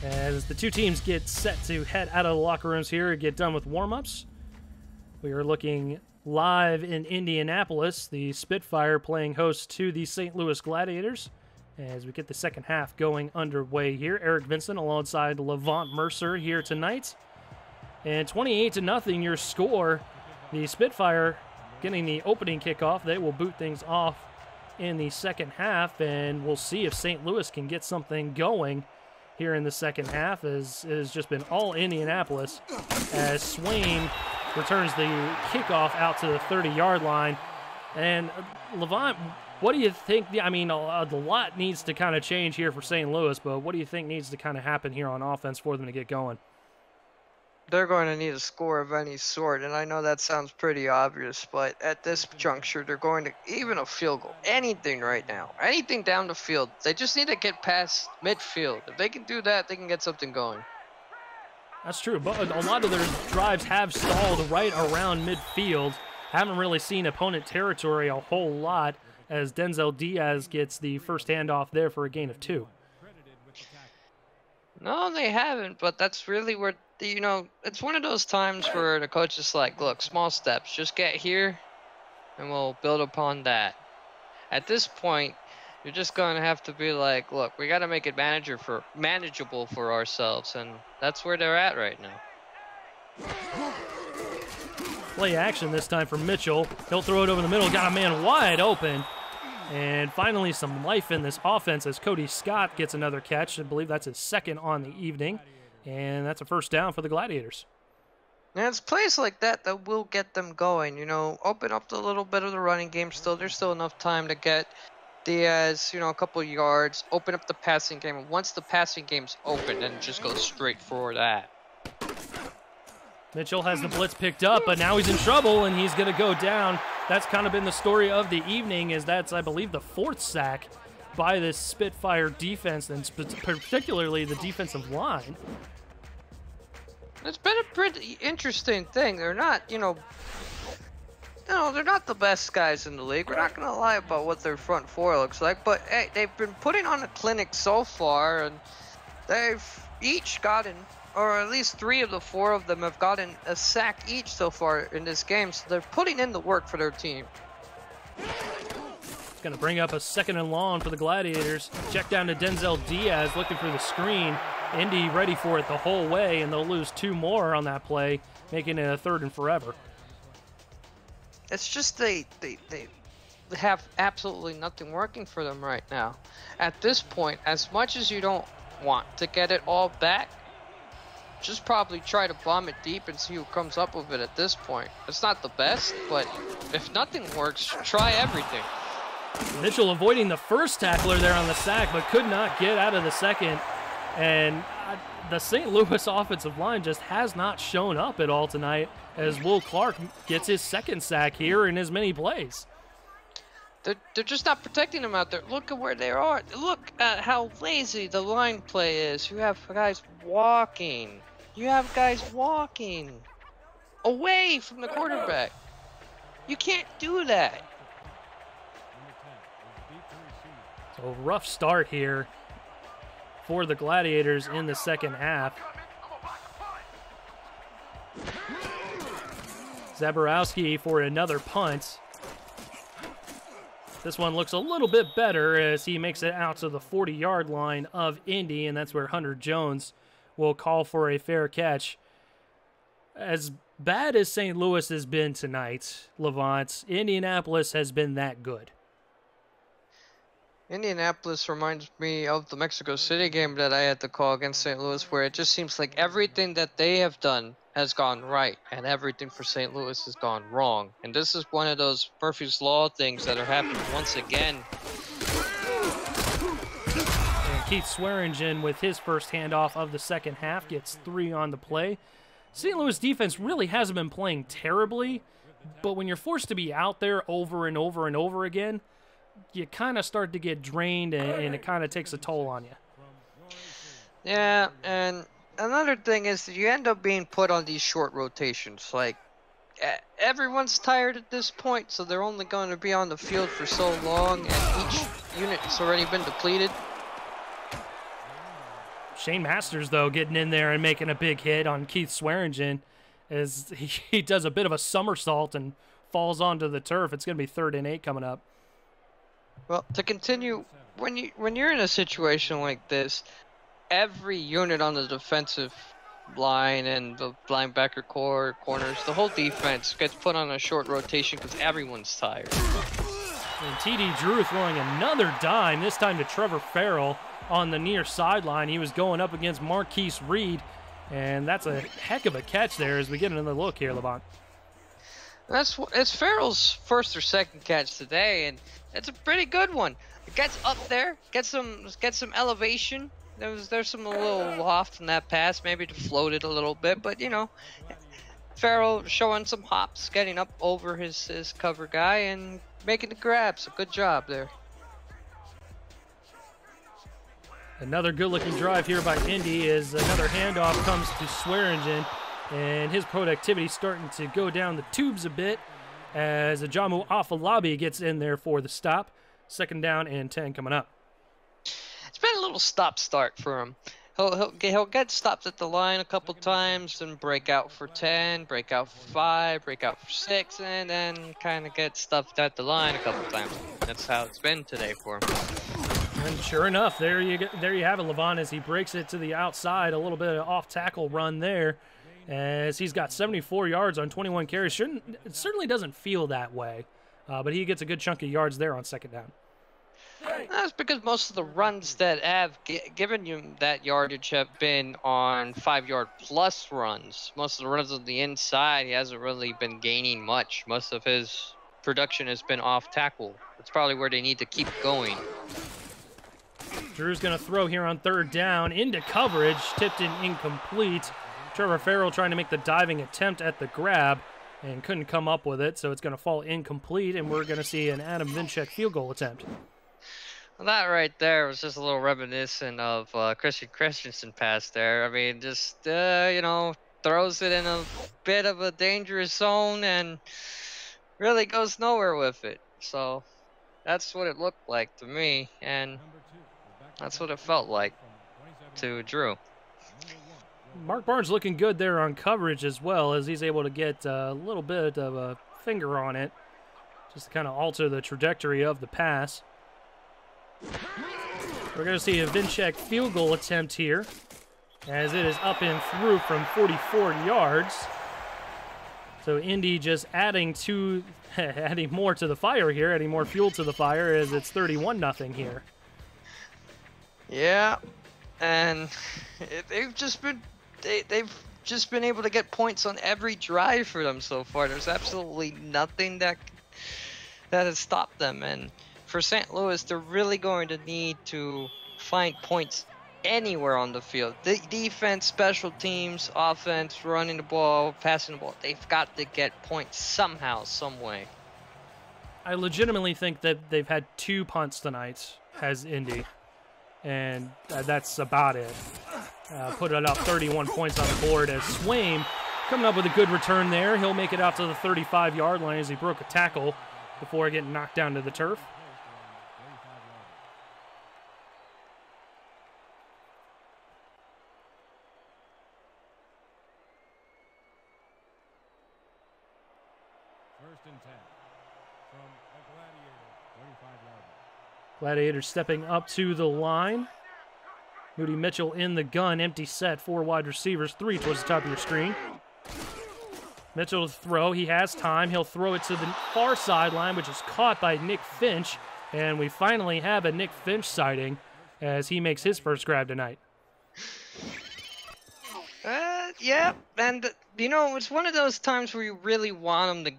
As the two teams get set to head out of the locker rooms here and get done with warm-ups, we are looking live in Indianapolis, the Spitfire playing host to the St. Louis Gladiators. As we get the second half going underway here, Eric Vincent alongside Levant Mercer here tonight. And 28-0 your score. The Spitfire getting the opening kickoff. They will boot things off in the second half, and we'll see if St. Louis can get something going here in the second half, as it has just been all Indianapolis as Swain returns the kickoff out to the 30-yard line. And Levant, what do you think? I mean, a lot needs to kind of change here for St. Louis, but what do you think needs to kind of happen here on offense for them to get going? They're going to need a score of any sort, and I know that sounds pretty obvious, but at this juncture, they're going to, even a field goal, anything right now, anything down the field. They just need to get past midfield. If they can do that, they can get something going. That's true, but a lot of their drives have stalled right around midfield. Haven't really seen opponent territory a whole lot, as Denzel Diaz gets the first handoff there for a gain of 2. No, they haven't, but that's really where, you know, it's one of those times where the coach is like, look, small steps, just get here, and we'll build upon that. At this point, you're just going to have to be like, look, we got to make it manageable for ourselves, and that's where they're at right now. Play action this time for Mitchell. He'll throw it over the middle, got a man wide open. And finally some life in this offense as Cody Scott gets another catch. I believe that's his second on the evening. And that's a first down for the Gladiators. And it's plays like that that will get them going. You know, open up a little bit of the running game still. There's still enough time to get Diaz, you know, a couple yards. Open up the passing game. And once the passing game's open, then just go straight for that. Mitchell has the blitz picked up, but now he's in trouble, and he's going to go down. That's kind of been the story of the evening, as that's, I believe, the 4th sack by this Spitfire defense, and particularly the defensive line. It's been a pretty interesting thing. They're not, you know, they're not the best guys in the league. We're not going to lie about what their front four looks like, but hey, they've been putting on a clinic so far, and they've each gotten, or at least 3 of the 4 of them have gotten a sack each so far in this game, so they're putting in the work for their team. It's going to bring up a 2nd and long for the Gladiators. Check down to Denzel Diaz looking for the screen. Indy ready for it the whole way, and they'll lose 2 more on that play, making it a 3rd and forever. It's just they have absolutely nothing working for them right now. At this point, as much as you don't want to get it all back, just probably try to bomb it deep and see who comes up with it at this point. It's not the best, but if nothing works, try everything. Mitchell avoiding the first tackler there on the sack, but could not get out of the second. And the St. Louis offensive line just has not shown up at all tonight, as Will Clark gets his 2nd sack here in as many plays. They're just not protecting them out there. Look at where they are. Look at how lazy the line play is. You have guys walking. You have guys walking away from the quarterback. You can't do that. So rough start here for the Gladiators in the second half. Zaborowski for another punt. This one looks a little bit better as he makes it out to the 40-yard line of Indy, and that's where Hunter Jones will call for a fair catch. As bad as St. Louis has been tonight, Levant, Indianapolis has been that good. Indianapolis reminds me of the Mexico City game that I had to call against St. Louis, where it just seems like everything that they have done has gone right, and everything for St. Louis has gone wrong. And this is one of those Murphy's Law things that are happening once again. And Keith Swearingen with his first handoff of the second half gets 3 on the play. St. Louis defense really hasn't been playing terribly, but when you're forced to be out there over and over and over again, you kind of start to get drained, and it kind of takes a toll on you. Yeah, and another thing is that you end up being put on these short rotations. Like, everyone's tired at this point, so they're only going to be on the field for so long, and each unit has already been depleted. Shane Masters, though, getting in there and making a big hit on Keith Swearingen as he does a bit of a somersault and falls onto the turf. It's going to be 3rd and 8 coming up. Well, to continue, when you're in a situation like this, every unit on the defensive line and the linebacker core, corners, the whole defense gets put on a short rotation because everyone's tired. And TD Drew throwing another dime, this time to Trevor Farrell on the near sideline. He was going up against Marquise Reed, and that's a heck of a catch there as we get another look here, Levant. It's Farrell's 1st or 2nd catch today, and it's a pretty good one. It gets up there, gets some elevation. There's some little loft in that pass, maybe to float it a little bit, but you know, Farrell showing some hops, getting up over his cover guy and making the grabs. A good job there. Another good-looking drive here by Indy as another handoff comes to Swearingen, and his productivity starting to go down the tubes a bit as Ajamu Afalabi gets in there for the stop. 2nd down and 10 coming up. It's been a little stop-start for him. He'll get stopped at the line a couple times and break out for 10, break out for 5, break out for 6, and then kind of get stuffed at the line a couple times. That's how it's been today for him. And sure enough, there you have it, Levant, as he breaks it to the outside. A little bit of off-tackle run there as he's got 74 yards on 21 carries. It certainly doesn't feel that way, but he gets a good chunk of yards there on 2nd down. That's because most of the runs that have given you that yardage have been on 5-yard plus runs. Most of the runs on the inside, he hasn't really been gaining much. Most of his production has been off tackle. That's probably where they need to keep going. Drew's going to throw here on 3rd down into coverage, tipped in incomplete. Trevor Farrell trying to make the diving attempt at the grab and couldn't come up with it, so it's going to fall incomplete, and we're going to see an Adam Vinchek field goal attempt. Well, that right there was just a little reminiscent of Christian Christensen pass there. I mean, just, you know, throws it in a bit of a dangerous zone and really goes nowhere with it. So that's what it looked like to me, and that's what it felt like to Drew. Mark Barnes looking good there on coverage as well, as he's able to get a little bit of a finger on it just to kind of alter the trajectory of the pass. We're going to see a Vinchek field goal attempt here as it is up and through from 44 yards. So Indy just adding more to the fire here, adding more fuel to the fire as it's 31-0 here. Yeah, and they've just been able to get points on every drive for them so far. There's absolutely nothing that has stopped them, and for St. Louis, they're really going to need to find points anywhere on the field. The defense, special teams, offense, running the ball, passing the ball, they've got to get points somehow, some way. I legitimately think that they've had 2 punts tonight as Indy, and that's about it. Put it up 31 points on the board as Swaim coming up with a good return there. He'll make it out to the 35-yard line as he broke a tackle before getting knocked down to the turf. Gladiators stepping up to the line. Moody Mitchell in the gun, empty set, 4 wide receivers, 3 towards the top of your screen. Mitchell to throw, he has time, he'll throw it to the far sideline, which is caught by Nick Finch, and we finally have a Nick Finch sighting as he makes his first grab tonight. Yeah, and you know, it's one of those times where you really want him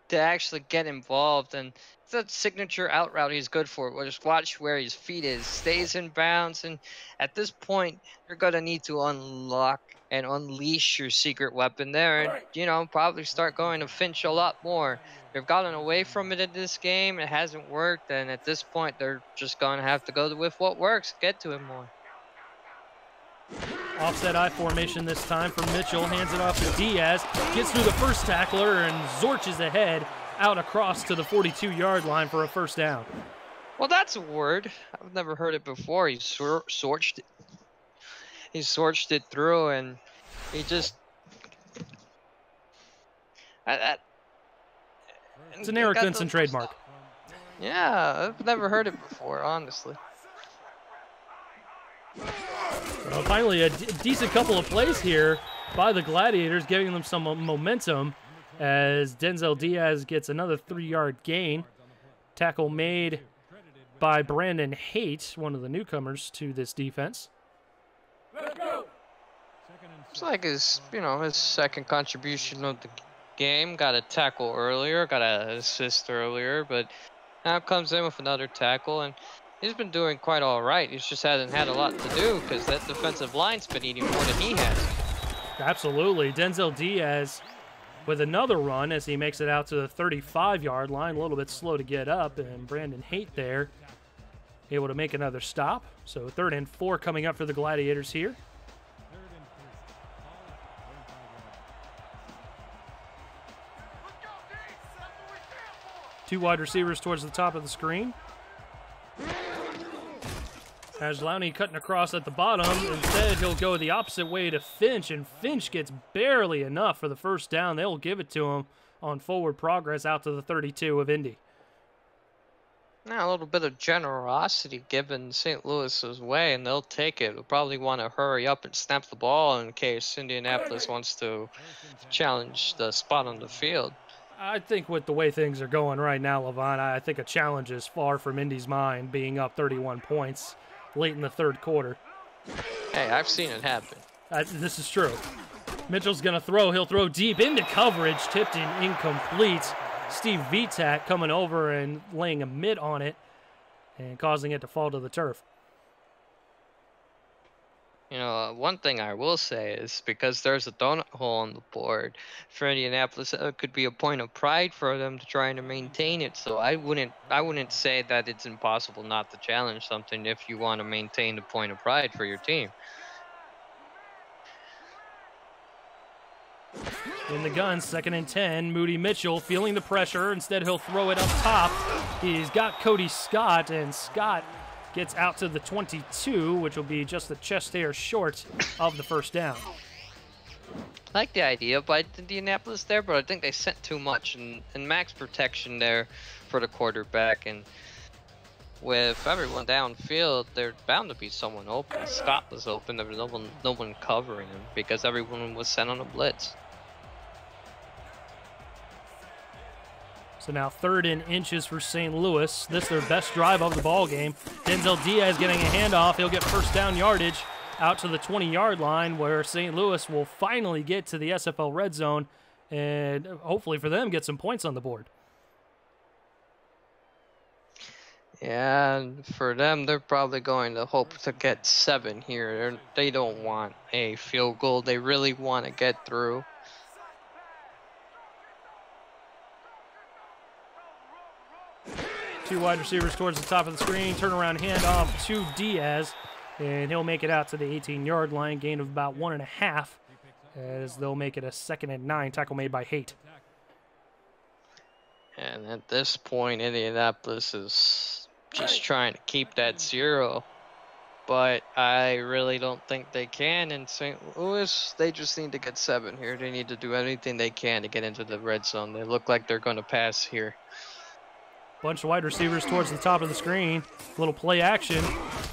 to actually get involved, and that signature out route he's good for. We'll just watch where his feet is, stays in bounds, and at this point, you're going to need to unlock and unleash your secret weapon there, and, you know, probably start going to Finch a lot more. They've gotten away from it in this game, it hasn't worked, and at this point, they're just going to have to go with what works, get to him more. Offset I formation this time for Mitchell, hands it off to Diaz, gets through the first tackler and zorches ahead out across to the 42-yard line for a first down. Well, that's a word. I've never heard it before. He zorched. he sorched it through, and he just. It's an Eric Vincent trademark. Yeah, I've never heard it before, honestly. Well, finally, a decent couple of plays here by the Gladiators, giving them some momentum as Denzel Diaz gets another 3-yard gain. Tackle made by Brandon Haight, one of the newcomers to this defense. It's like his second contribution of the game. Got a tackle earlier, got an assist earlier, but now comes in with another tackle, and he's been doing quite all right. He just hasn't had a lot to do because that defensive line's been eating more than he has. Absolutely. Denzel Diaz with another run as he makes it out to the 35-yard line. A little bit slow to get up, and Brandon Haight there able to make another stop. So 3rd and 4 coming up for the Gladiators here. Two wide receivers towards the top of the screen. As Lowney cutting across at the bottom. Instead, he'll go the opposite way to Finch, and Finch gets barely enough for the first down. They'll give it to him on forward progress out to the 32 of Indy. Now, a little bit of generosity given St. Louis's way, and they'll take it. They'll probably want to hurry up and snap the ball in case Indianapolis wants to challenge the spot on the field. I think with the way things are going right now, Levon, I think a challenge is far from Indy's mind, being up 31 points late in the 3rd quarter. Hey, I've seen it happen. This is true. Mitchell's going to throw. He'll throw deep into coverage, tipped in incomplete. Steve Vitak coming over and laying a mid on it and causing it to fall to the turf. You know, one thing I will say is because there's a donut hole on the board for Indianapolis, it could be a point of pride for them to try to maintain it. So I wouldn't say that it's impossible not to challenge something if you want to maintain the point of pride for your team. In the gun, 2nd and 10. Moody Mitchell feeling the pressure. Instead, he'll throw it up top. He's got Cody Scott, and Scott gets out to the 22, which will be just a chest hair short of the first down. I like the idea by Indianapolis there, but I think they sent too much and max protection there for the quarterback. And with everyone downfield, there's bound to be someone open. Scott was open. There was no one covering him because everyone was sent on a blitz. So now 3rd and inches for St. Louis. This is their best drive of the ball game. Denzel Diaz getting a handoff. He'll get first down yardage out to the 20-yard line where St. Louis will finally get to the SFL red zone and hopefully for them get some points on the board. Yeah, and for them, they're probably going to hope to get 7 here. They don't want a field goal. They really want to get through. Two wide receivers towards the top of the screen. Turnaround handoff to Diaz, and he'll make it out to the 18-yard line. Gain of about 1.5 as they'll make it a 2nd and 9. Tackle made by Haight. And at this point, Indianapolis is just trying to keep that 0. But I really don't think they can. In St. Louis, they just need to get 7 here. They need to do anything they can to get into the red zone. They look like they're going to pass here. Bunch of wide receivers towards the top of the screen. Little play action.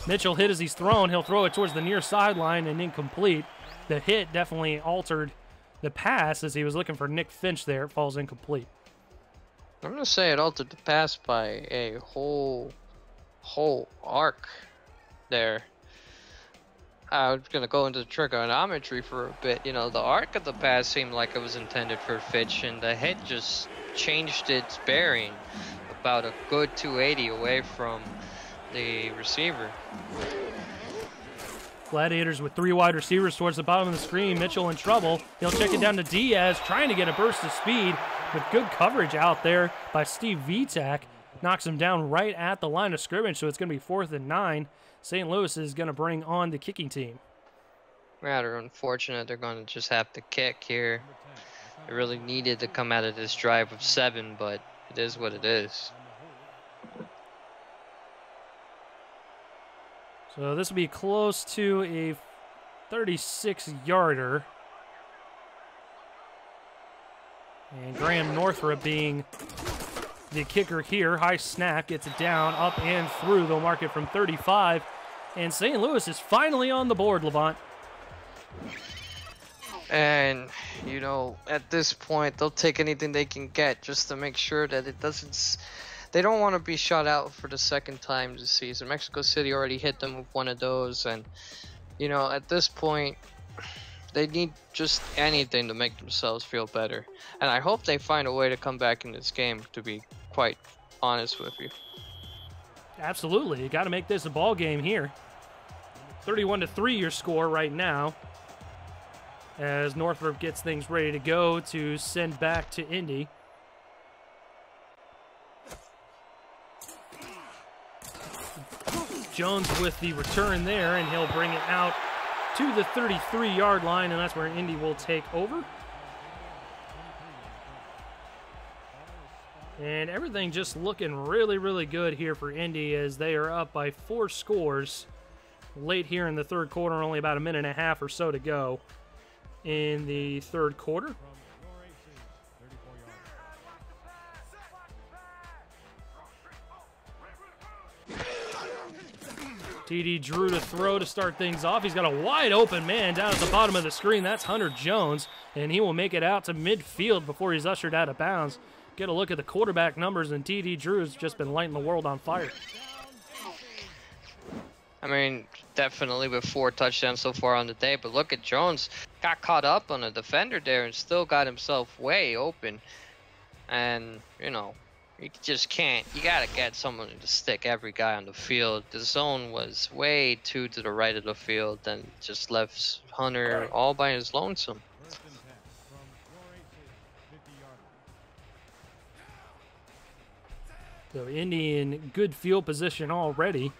Mitchell hit as he's thrown. He'll throw it towards the near sideline and incomplete. The hit definitely altered the pass as he was looking for Nick Finch there. It falls incomplete. I'm going to say it altered the pass by a whole arc there. I was going to go into the trigonometry for a bit. You know, the arc of the pass seemed like it was intended for Finch, and the hit just changed its bearing about a good 280 away from the receiver. Gladiators with 3 wide receivers towards the bottom of the screen. Mitchell in trouble. He'll check it down to Diaz, trying to get a burst of speed with good coverage out there by Steve Vitak. Knocks him down right at the line of scrimmage, so it's going to be 4th and 9. St. Louis is going to bring on the kicking team. Rather unfortunate. They're going to just have to kick here. They really needed to come out of this drive of 7, but it is what it is. So this will be close to a 36-yarder. And Graham Northrup being the kicker here. High snap, gets it down, up and through. They'll mark it from 35. And St. Louis is finally on the board, Levant. And, you know, at this point, they'll take anything they can get just to make sure that it doesn't... They don't want to be shut out for the second time this season. Mexico City already hit them with one of those. And, you know, at this point, they need just anything to make themselves feel better. And I hope they find a way to come back in this game, to be quite honest with you. Absolutely. You got to make this a ball game here. 31-3 your score right now, as Northrop gets things ready to go to send back to Indy. Jones with the return there, and he'll bring it out to the 33-yard line, and that's where Indy will take over. And everything just looking really, really good here for Indy, as they are up by 4 scores late here in the third quarter. Only about a minute and a half or so to go in the third quarter. TD Drew to throw to start things off. He's got a wide open man down at the bottom of the screen. That's Hunter Jones, and he will make it out to midfield before he's ushered out of bounds. Get a look at the quarterback numbers, and TD Drew has just been lighting the world on fire. I mean, definitely with 4 touchdowns so far on the day, but look at Jones. Got caught up on a defender there and still got himself way open. And, you know, you just can't. You got to get someone to stick every guy on the field. The zone was way too to the right of the field and just left Hunter all by his lonesome. So Indy in good field position already.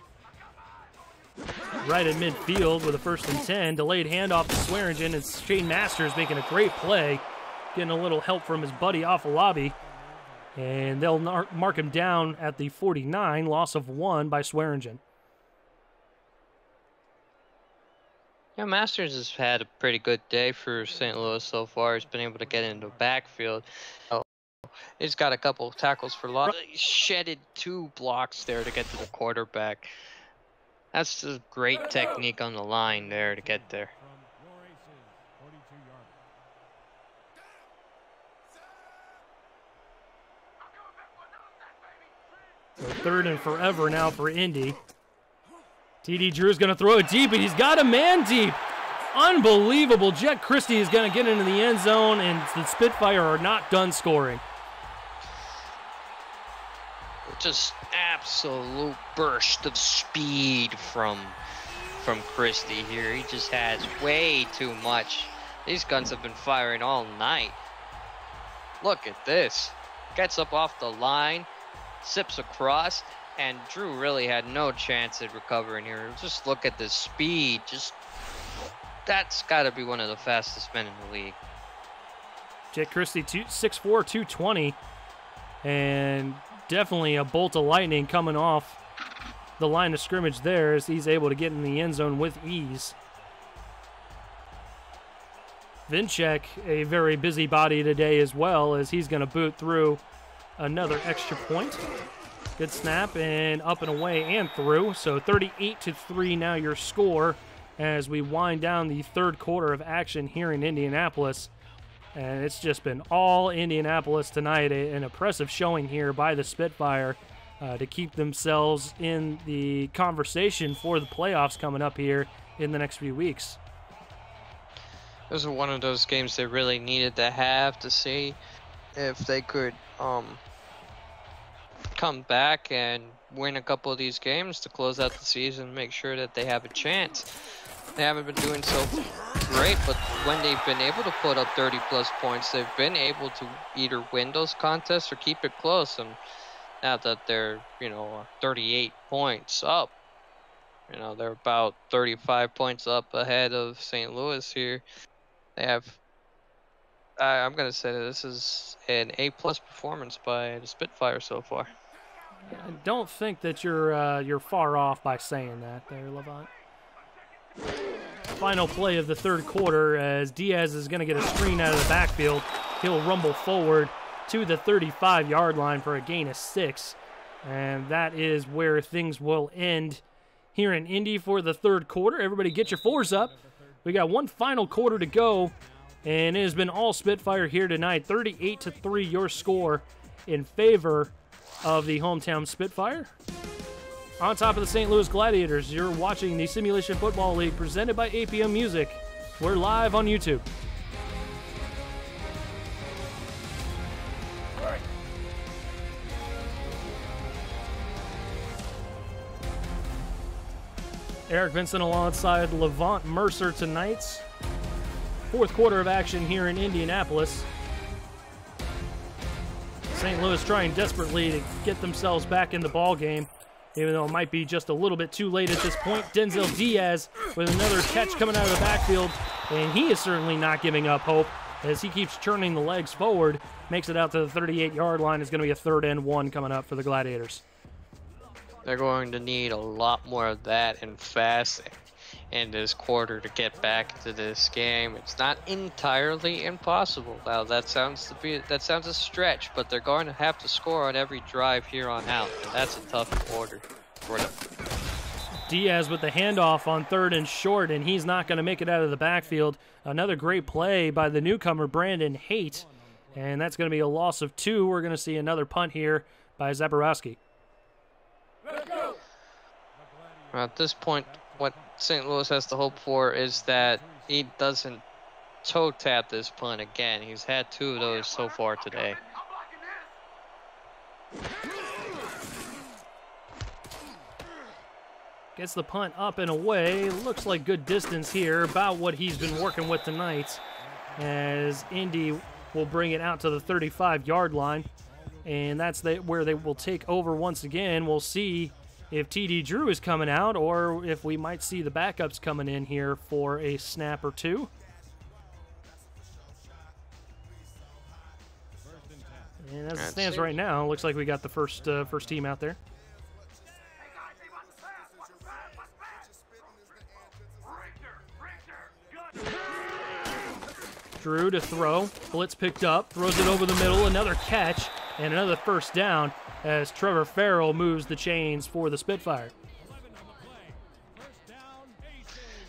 Right at midfield with a 1st and 10. Delayed handoff to Swearingen, and Shane Masters making a great play. Getting a little help from his buddy off the lobby. And they'll mark him down at the 49. Loss of 1 by Swearingen. Yeah, Masters has had a pretty good day for St. Louis so far. He's been able to get into the backfield. He's got a couple of tackles for loss. He shedded 2 blocks there to get to the quarterback. That's just great technique on the line there to get there. So 3rd and forever now for Indy. TD Drew is going to throw it deep, and he's got a man deep. Unbelievable. Jet Christie is going to get into the end zone, and the Spitfire are not done scoring. Just absolute burst of speed from Christie here. He just has way too much. These guns have been firing all night. Look at this. Gets up off the line, sips across, and Drew really had no chance at recovering here. Just look at the speed. That's got to be one of the fastest men in the league. Jet Christie, 6'4", 220, and definitely a bolt of lightning coming off the line of scrimmage there, as he's able to get in the end zone with ease. Vinchek, a very busy body today as well, as he's going to boot through another extra point. Good snap, and up and away and through. So 38-3 now your score as we wind down the third quarter of action here in Indianapolis. And it's just been all Indianapolis tonight. An impressive showing here by the Spitfire to keep themselves in the conversation for the playoffs coming up here in the next few weeks. This was one of those games they really needed to have to see if they could come back and win a couple of these games to close out the season, make sure that they have a chance. They haven't been doing so great, but when they've been able to put up 30-plus points, they've been able to either win those contests or keep it close. And now that they're, 38 points up, they're about 35 points up ahead of St. Louis here. They have, I'm going to say that this is an A-plus performance by the Spitfire so far. I don't think that you're far off by saying that there, Levant. final play of the third quarter as Diaz is going to get a screen out of the backfield. He'll rumble forward to the 35-yard line for a gain of 6. And that is where things will end here in Indy for the third quarter. Everybody get your fours up. We got one final quarter to go, and it has been all Spitfire here tonight. 38-3 your score in favor of the hometown Spitfire. On top of the St. Louis Gladiators, you're watching the Simulation Football League presented by APM Music. We're live on YouTube. Eric Vincent alongside Levant Mercer tonight. Fourth quarter of action here in Indianapolis. St. Louis trying desperately to get themselves back in the ball game, even though it might be just a little bit too late at this point. Denzel Diaz with another catch coming out of the backfield, and he is certainly not giving up hope as he keeps churning the legs forward, makes it out to the 38-yard line. It's going to be a 3rd and 1 coming up for the Gladiators. They're going to need a lot more of that and fast in this quarter to get back to this game. It's not entirely impossible. Now that sounds a stretch, but they're going to have to score on every drive here on out, and that's a tough order for them. Diaz with the handoff on 3rd and short, and he's not going to make it out of the backfield. Another great play by the newcomer Brandon Haight, and that's going to be a loss of 2. We're going to see another punt here by Zaborowski. At this point, what St. Louis has to hope for is that he doesn't toe tap this punt again. He's had 2 of those so far today. Gets the punt up and away. Looks like good distance here, about what he's been working with tonight, as Indy will bring it out to the 35-yard line. And that's where they will take over once again. We'll see if TD Drew is coming out or if we might see the backups coming in here for a snap or 2. And as it stands right now, looks like we got the first team out there. Drew to throw. Blitz picked up. Throws it over the middle. Another catch and another first down as Trevor Farrell moves the chains for the Spitfire.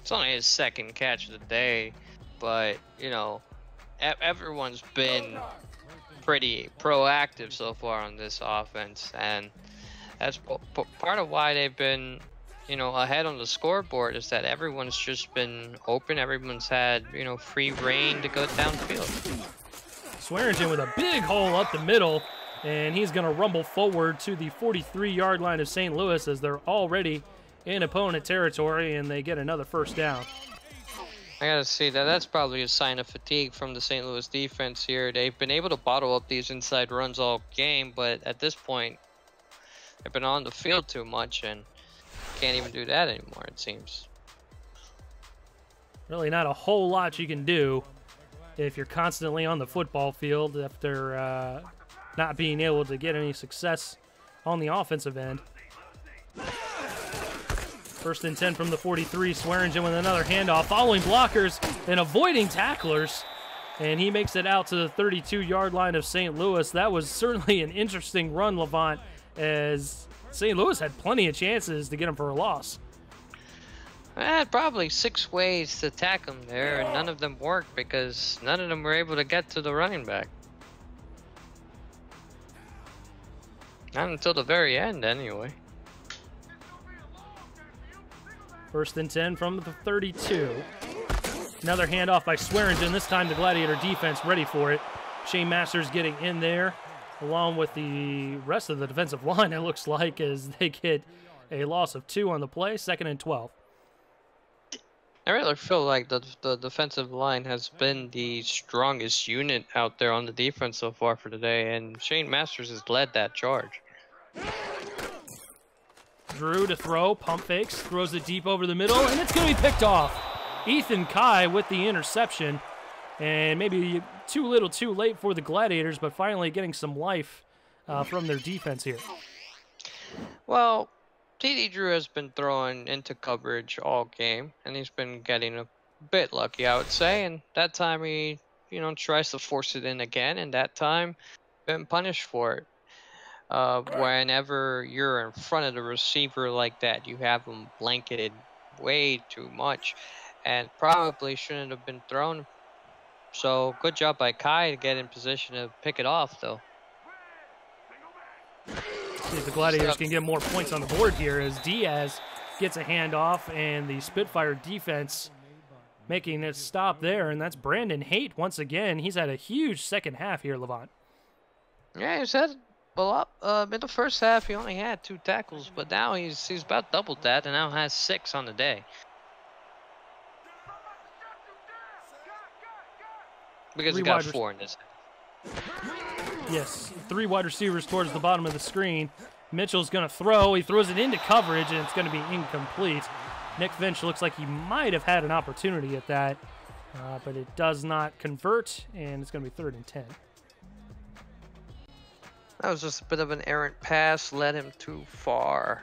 It's only his 2nd catch of the day, but, you know, everyone's been pretty proactive so far on this offense, and that's part of why they've been, you know, ahead on the scoreboard, is that everyone's just been open. Everyone's had, you know, free reign to go downfield. Swearingen with a big hole up the middle, and he's going to rumble forward to the 43-yard line of St. Louis as they're already in opponent territory, and they get another first down. I got to see that. That's probably a sign of fatigue from the St. Louis defense here. They've been able to bottle up these inside runs all game, but at this point, they've been on the field too much and can't even do that anymore, it seems. Really not a whole lot you can do if you're constantly on the football field after not being able to get any success on the offensive end. 1st and 10 from the 43. Swearingen with another handoff, following blockers and avoiding tacklers. And he makes it out to the 32-yard line of St. Louis. That was certainly an interesting run, Levant, as St. Louis had plenty of chances to get him for a loss. Probably 6 ways to attack him there, and none of them worked because none of them were able to get to the running back. Not until the very end, anyway. 1st and 10 from the 32. Another handoff by Swearingen. This time the Gladiator defense ready for it. Shane Masters getting in there, along with the rest of the defensive line, it looks like, as they get a loss of 2 on the play. 2nd and 12. I really feel like the defensive line has been the strongest unit out there on the defense so far for today, and Shane Masters has led that charge. Drew to throw, pump fakes, throws it deep over the middle, and it's going to be picked off. Ethan Kai with the interception, and maybe too little too late for the Gladiators, but finally getting some life from their defense here. Well, TD Drew has been throwing into coverage all game, and he's been getting bit lucky, I would say. And that time he, tries to force it in again, and that time been punished for it. Whenever you're in front of the receiver like that, you have him blanketed way too much, and probably shouldn't have been thrown. So good job by Kai to get in position to pick it off, though. See if the Gladiators can get more points on the board here as Diaz gets a handoff, and the Spitfire defense making a stop there, and that's Brandon Haight once again. He's had a huge second half here, Levant. Yeah, he's had a lot. In the first half, he only had 2 tackles, but now he's about double that, and now has 6 on the day. Because he got 4 in this. Yes, 3 wide receivers towards the bottom of the screen. Mitchell's going to throw. He throws it into coverage, and it's going to be incomplete. Nick Finch looks like he might have had an opportunity at that, but it does not convert, and it's going to be 3rd and 10. That was just a bit of an errant pass, led him too far.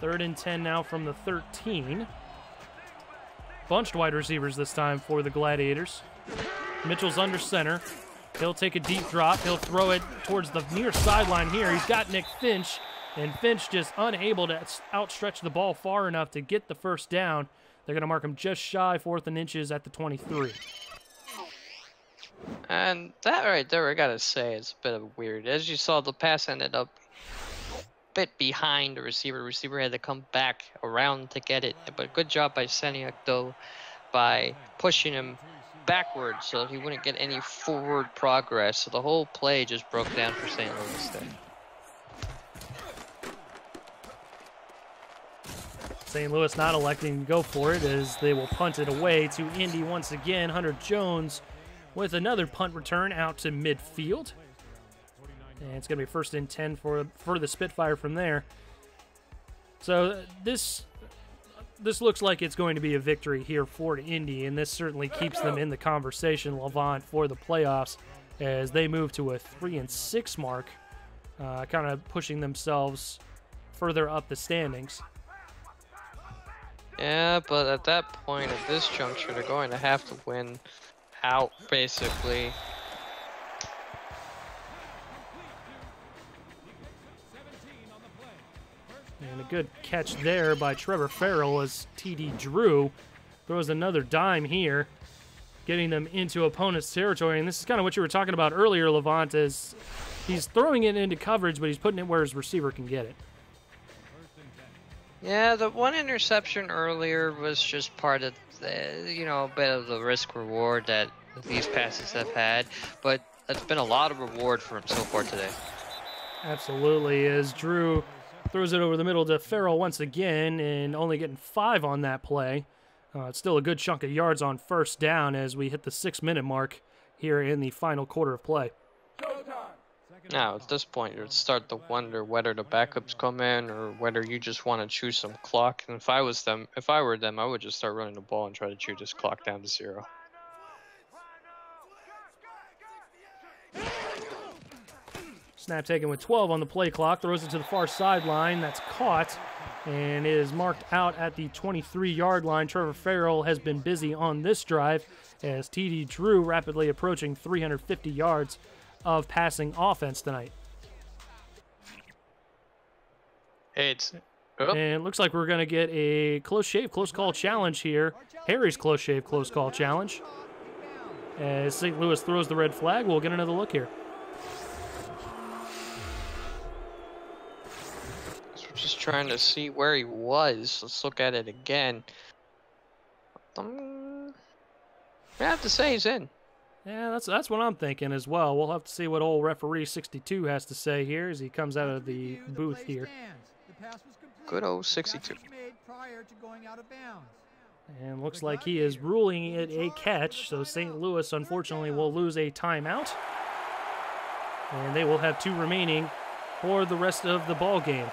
Third and 10 now from the 13. Bunched wide receivers this time for the Gladiators. Mitchell's under center. He'll take a deep drop. He'll throw it towards the near sideline here. He's got Nick Finch, and Finch just unable to outstretch the ball far enough to get the first down. They're going to mark him just shy 4th and inches at the 23. And that right there, I got to say, is a bit of weird. As you saw, the pass ended up bit behind the receiver. The receiver had to come back around to get it. But good job by Seniak, though, by pushing him backwards so he wouldn't get any forward progress. So the whole play just broke down for St. Louis there. St. Louis not electing to go for it as they will punt it away to Indy once again. Hunter Jones with another punt return out to midfield. And it's going to be 1st and 10 for the Spitfire from there. So this looks like it's going to be a victory here for Indy, and this certainly keeps them in the conversation, Levant, for the playoffs as they move to a 3-6 mark, kind of pushing themselves further up the standings. Yeah, but at that point, at this juncture, they're going to have to win out, basically. And a good catch there by Trevor Farrell as T.D. Drew throws another dime here, getting them into opponent's territory. And this is kind of what you were talking about earlier, Levant, is he's throwing it into coverage, but he's putting it where his receiver can get it. Yeah, the one interception earlier was just part of the, a bit of the risk reward that these passes have had, but it's been a lot of reward for him so far today. Absolutely, as Drew throws it over the middle to Farrell once again, and only getting 5 on that play. It's still a good chunk of yards on first down as we hit the 6-minute mark here in the final quarter of play. Now, at this point, you start to wonder whether the backups come in or whether you just want to chew some clock. And if I were them, I would just start running the ball and try to chew this clock down to 0. Snap taken with 12 on the play clock. Throws it to the far sideline. That's caught and is marked out at the 23-yard line. Trevor Farrell has been busy on this drive as T.D. Drew rapidly approaching 350 yards of passing offense tonight. And it looks like we're going to get a close call challenge here. Harry's close call challenge. As St. Louis throws the red flag, we'll get another look here. So we're just trying to see where he was. Let's look at it again. I have to say he's in. Yeah, that's what I'm thinking as well. We'll have to see what old referee 62 has to say here as he comes out of the booth here. Good old 62. And looks like he is ruling it a catch, so St. Louis unfortunately will lose a timeout. And they will have 2 remaining for the rest of the ball game.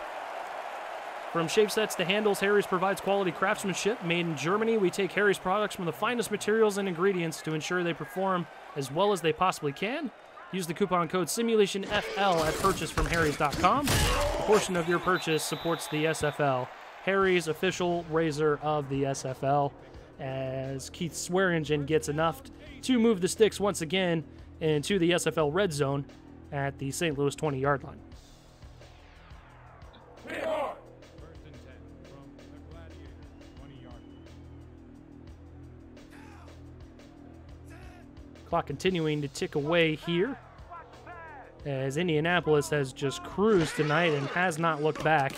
From shape sets to handles, Harry's provides quality craftsmanship. Made in Germany, we take Harry's products from the finest materials and ingredients to ensure they perform as well as they possibly can. Use the coupon code SIMULATIONFL at purchase from Harry's.com. A portion of your purchase supports the SFL, Harry's official razor of the SFL, as Keith Swearingen gets enough to move the sticks once again into the SFL red zone at the St. Louis 20-yard line. Clock continuing to tick away here as Indianapolis has just cruised tonight and has not looked back.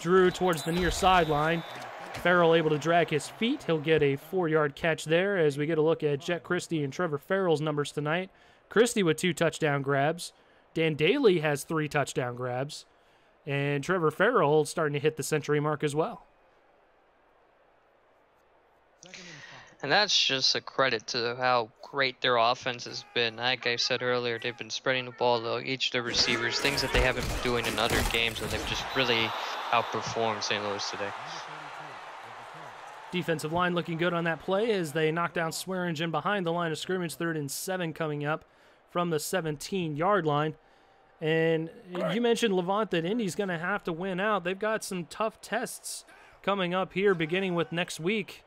Drew towards the near sideline. Farrell able to drag his feet. He'll get a 4-yard catch there as we get a look at Jet Christie and Trevor Farrell's numbers tonight. Christie with 2 touchdown grabs. Dan Daly has 3 touchdown grabs. And Trevor Farrell starting to hit the century mark as well. And that's just a credit to how great their offense has been. Like I said earlier, they've been spreading the ball to each of their receivers, things that they haven't been doing in other games, and they've just really outperformed St. Louis today. Defensive line looking good on that play as they knock down Swearingen behind the line of scrimmage. 3rd and 7 coming up from the 17-yard line. And you mentioned, Levant, that Indy's going to have to win out. They've got some tough tests coming up here, beginning with next week.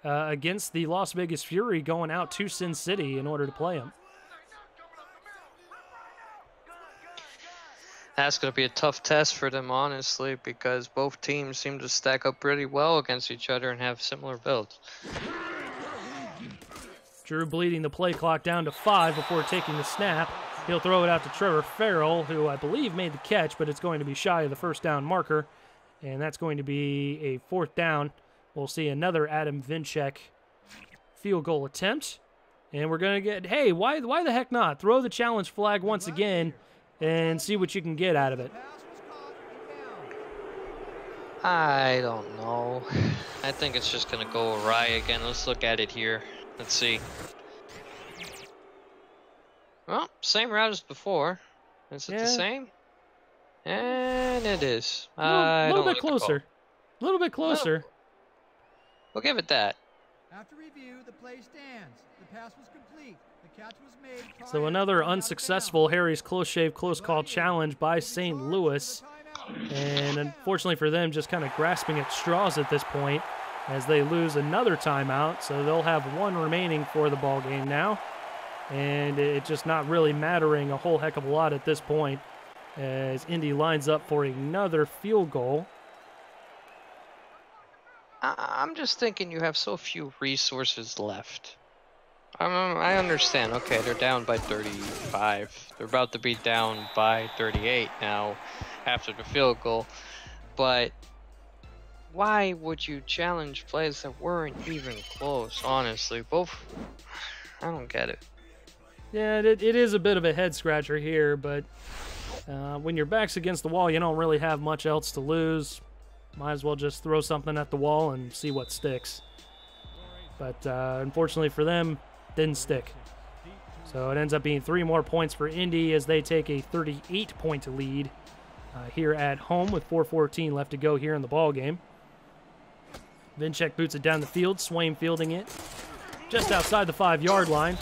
Against the Las Vegas Fury, going out to Sin City in order to play them. That's going to be a tough test for them, honestly, because both teams seem to stack up pretty well against each other and have similar builds. Drew bleeding the play clock down to 5 before taking the snap. He'll throw it out to Trevor Farrell, who I believe made the catch, but it's going to be shy of the first down marker, and that's going to be a 4th down. We'll see another Adam Vinchek field goal attempt. And we're going to get, hey, why the heck not? Throw the challenge flag once again and see what you can get out of it. I don't know. I think it's just going to go awry again. Let's look at it here. Let's see. Well, same route as before. Is it the same? And it is. A little bit closer. A little bit closer. We'll give it that. After review, the play stands. The pass was complete. The catch was made. So another unsuccessful Harry's close shave, close call challenge by St. Louis. And unfortunately for them, just kind of grasping at straws at this point as they lose another timeout. So they'll have 1 remaining for the ball game now. And it's just not really mattering a whole heck of a lot at this point as Indy lines up for another field goal. I'm just thinking you have so few resources left. I understand. Okay, they're down by 35. They're about to be down by 38 now after the field goal. But why would you challenge plays that weren't even close, honestly? Both, I don't get it. Yeah, it is a bit of a head scratcher here, but when your back's against the wall, you don't really have much else to lose. Might as well just throw something at the wall and see what sticks. But unfortunately for them, didn't stick. So it ends up being 3 more points for Indy as they take a 38-point lead here at home with 4:14 left to go here in the ball game. Vinchek boots it down the field, Swaim fielding it just outside the 5-yard line.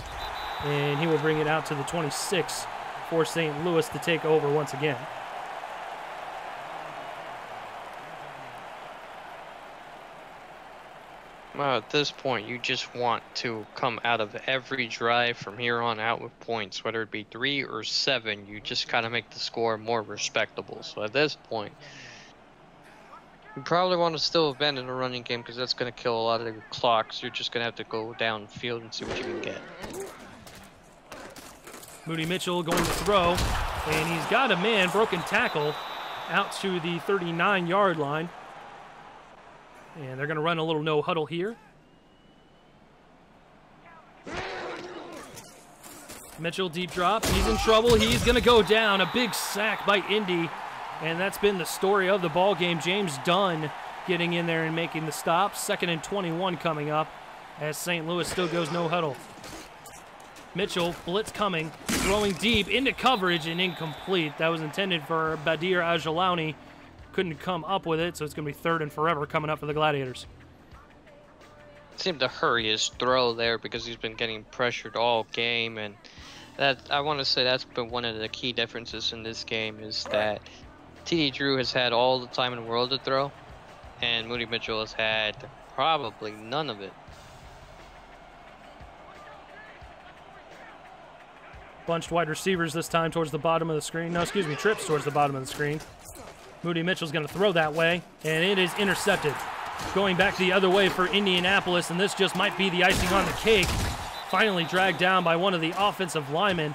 And he will bring it out to the 26 for St. Louis to take over once again. Well, at this point, you just want to come out of every drive from here on out with points, whether it be 3 or 7. You just kind of make the score more respectable. So at this point, you probably want to still abandon the running game because that's going to kill a lot of the clocks. You're just going to have to go downfield and see what you can get. Moody Mitchell going to throw, and he's got a man, broken tackle, out to the 39-yard line. And they're going to run a little no huddle here. Mitchell deep drop. He's in trouble. He's going to go down. A big sack by Indy. And that's been the story of the ball game. James Dunn getting in there and making the stop. 2nd and 21 coming up as St. Louis still goes no huddle. Mitchell, blitz coming, throwing deep into coverage and incomplete. That was intended for Badir Ajalauni. Couldn't come up with it, so it's going to be 3rd and forever coming up for the Gladiators. Seemed to hurry his throw there because he's been getting pressured all game, and That I want to say that's been one of the key differences in this game is that TD Drew has had all the time in the world to throw, and Moody Mitchell has had probably none of it. Bunched wide receivers this time towards the bottom of the screen. No, excuse me, trips towards the bottom of the screen. Moody Mitchell's going to throw that way, and it is intercepted. Going back the other way for Indianapolis, and this just might be the icing on the cake. Finally dragged down by one of the offensive linemen,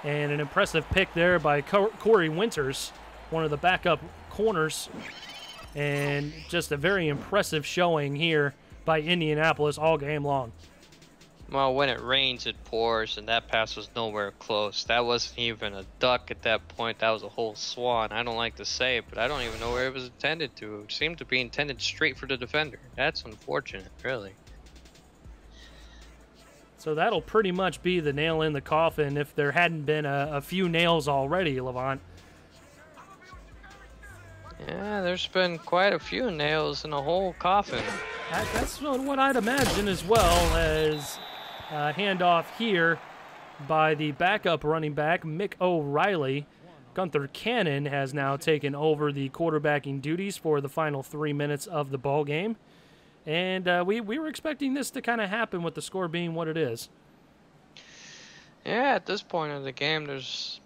and an impressive pick there by Corey Winters, one of the backup corners, and just a very impressive showing here by Indianapolis all game long. Well, when it rains, it pours, and that pass was nowhere close. That wasn't even a duck at that point. That was a whole swan. I don't like to say it, but I don't even know where it was intended to. It seemed to be intended straight for the defender. That's unfortunate, really. So that'll pretty much be the nail in the coffin if there hadn't been a few nails already, Levant. Yeah, there's been quite a few nails in the whole coffin. That's what I'd imagine, as well as handoff here by the backup running back, Mick O'Reilly. Gunther Cannon has now taken over the quarterbacking duties for the final 3 minutes of the ball game. And we were expecting this to kind of happen with the score being what it is. Yeah, at this point in the game,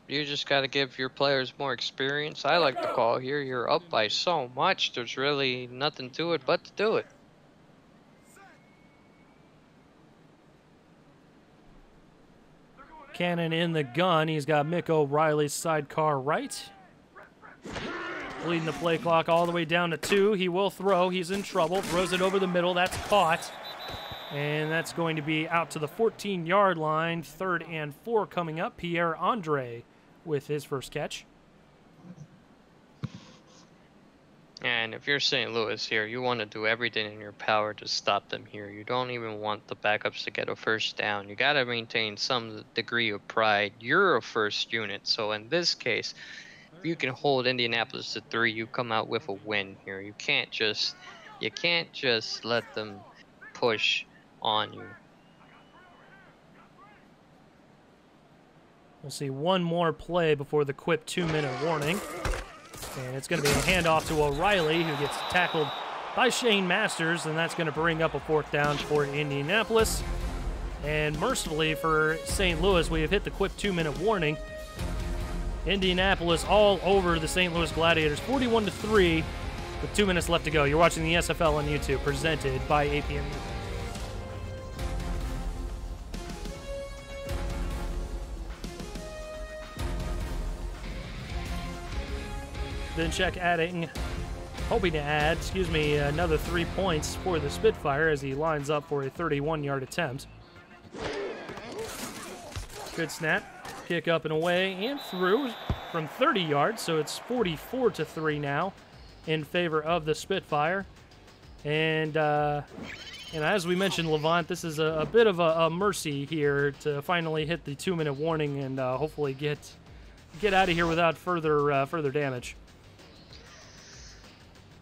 you just got to give your players more experience. I like the call here. You're up by so much. There's really nothing to it but to do it. Cannon in the gun. He's got Mick O'Reilly's sidecar right. Leading the play clock all the way down to 2. He will throw. He's in trouble. Throws it over the middle. That's caught. And that's going to be out to the 14-yard line. 3rd and 4 coming up. Pierre-Andre with his first catch. And if you're St. Louis here, you want to do everything in your power to stop them here. You don't even want the backups to get a first down. You got to maintain some degree of pride. You're a first unit. So in this case, if you can hold Indianapolis to 3, you come out with a win here. You can't just let them push on you. We'll see one more play before the quick 2-minute warning. And it's going to be a handoff to O'Reilly, who gets tackled by Shane Masters, and that's going to bring up a 4th down for Indianapolis. And mercifully for St. Louis, we have hit the quick 2-minute warning. Indianapolis all over the St. Louis Gladiators, 41-3, with 2 minutes left to go. You're watching the SFL on YouTube, presented by APM. Vinchek hoping to add, another 3 points for the Spitfire as he lines up for a 31-yard attempt. Good snap, kick up and away and through from 30 yards, so it's 44-3 now in favor of the Spitfire. And as we mentioned, Levant, this is a bit of a mercy here to finally hit the 2-minute warning and hopefully get out of here without further damage.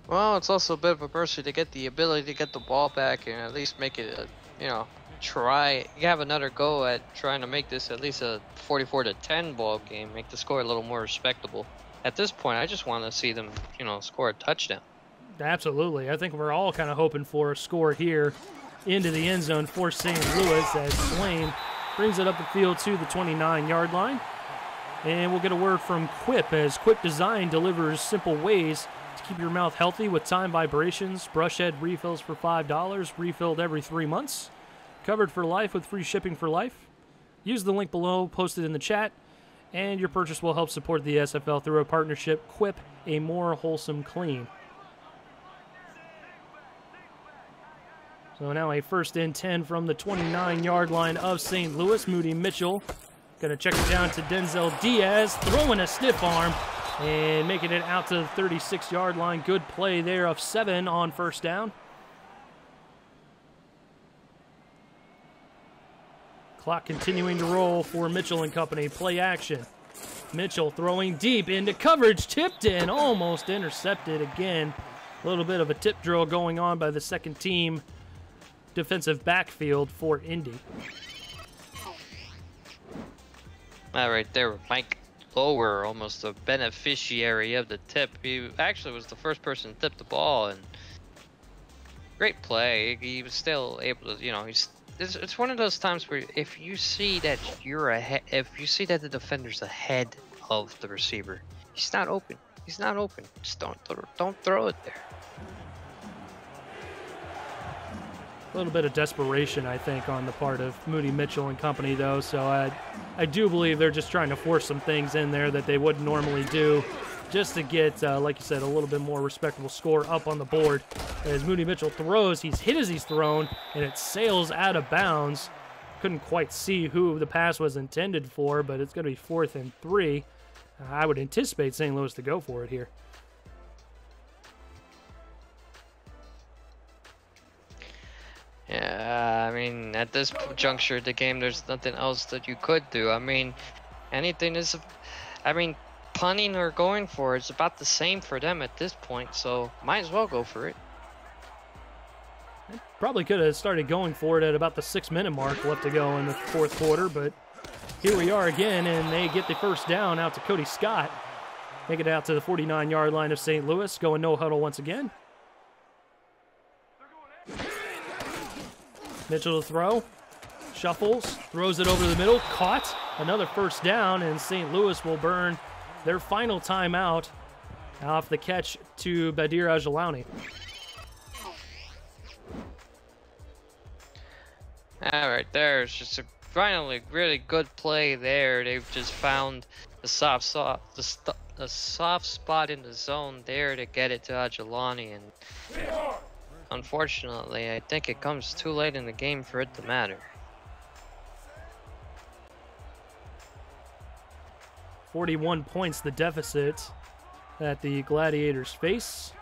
Well, it's also a bit of a mercy to get the ability to get the ball back and at least make it, try. You have another go at trying to make this at least a 44-10 ball game, make the score a little more respectable. At this point, I just want to see them, score a touchdown. Absolutely. I think we're all kind of hoping for a score here into the end zone for St. Louis as Swain brings it up the field to the 29-yard line. And we'll get a word from Quip as Quip Design delivers simple ways to keep your mouth healthy with time vibrations, brush head refills for $5, refilled every 3 months, covered for life with free shipping for life. Use the link below, posted in the chat, and your purchase will help support the SFL through a partnership. Quip, a more wholesome clean. So now a 1st and 10 from the 29-yard line of St. Louis. Moody Mitchell going to check it down to Denzel Diaz, throwing a stiff arm and making it out to the 36-yard line. Good play there of 7 on 1st down. Clock continuing to roll for Mitchell and company. Play action. Mitchell throwing deep into coverage, tipped in, almost intercepted again. A little bit of a tip drill going on by the second team defensive backfield for Indy. All right there, Mike Lower, almost a beneficiary of the tip. He actually was the first person to tip the ball, and great play. He was still able to, you know, it's one of those times where if you see that you're ahead, if you see that the defender's ahead of the receiver, he's not open. He's not open. Just don't throw it there. A little bit of desperation, I think, on the part of Moody Mitchell and company, though. So I do believe they're just trying to force some things in there that they wouldn't normally do, just to get, like you said, a little bit more respectable score up on the board. As Moody Mitchell throws, he's hit as he's thrown, and it sails out of bounds. Couldn't quite see who the pass was intended for, but it's going to be 4th and 3. I would anticipate St. Louis to go for it here. Yeah, I mean, at this juncture of the game, there's nothing else that you could do. I mean, anything is, I mean, punting or going for it's about the same for them at this point, so might as well go for it. Probably could have started going for it at about the 6-minute mark left to go in the 4th quarter, but here we are again, and they get the first down out to Cody Scott. Make it out to the 49-yard line of St. Louis, going no huddle once again. Mitchell to throw, shuffles, throws it over the middle, caught. Another first down, and St. Louis will burn their final timeout off the catch to Badir Ajalani. All right, there's just a finally really good play there. They've just found the soft spot in the zone there to get it to Ajalani, and unfortunately, I think it comes too late in the game for it to matter. 41 points the deficit that the Gladiators face,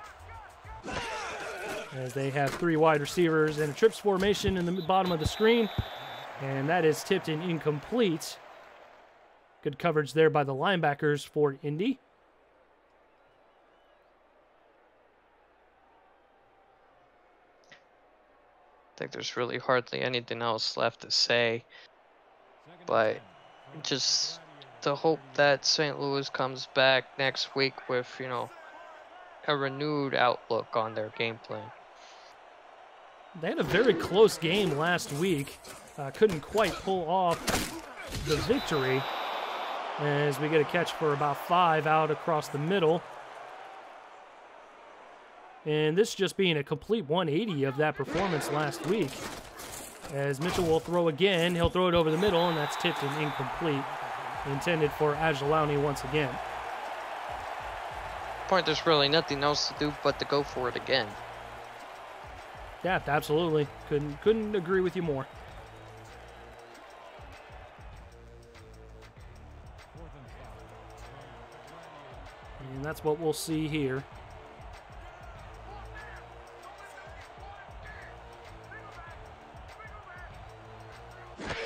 as they have 3 wide receivers and a trips formation in the bottom of the screen, and that is tipped and incomplete. Good coverage there by the linebackers for Indy. I think there's really hardly anything else left to say, but just to hope that St. Louis comes back next week with, you know, a renewed outlook on their game plan. They had a very close game last week. Couldn't quite pull off the victory, as we get a catch for about 5 out across the middle. And this just being a complete 180 of that performance last week. As Mitchell will throw again, he'll throw it over the middle, and that's tipped and incomplete. Intended for Ajalani once again. Point, there's really nothing else to do but to go for it again. Yeah, absolutely. Couldn't agree with you more. And that's what we'll see here.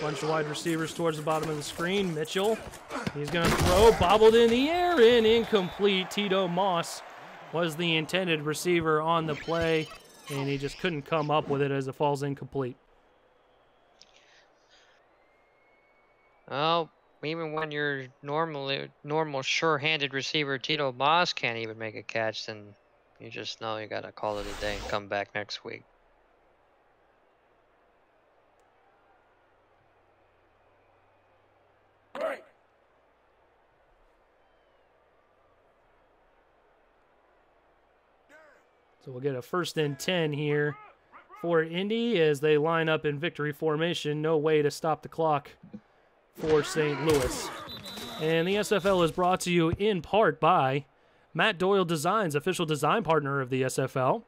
Bunch of wide receivers towards the bottom of the screen. Mitchell, he's going to throw, bobbled in the air and incomplete. Tito Moss was the intended receiver on the play, and he just couldn't come up with it as it falls incomplete. Well, even when your normal sure-handed receiver Tito Moss can't even make a catch, then you just know you got to call it a day and come back next week. So we'll get a 1st and 10 here for Indy as they line up in victory formation. No way to stop the clock for St. Louis. And the SFL is brought to you in part by Matt Doyle Designs, official design partner of the SFL.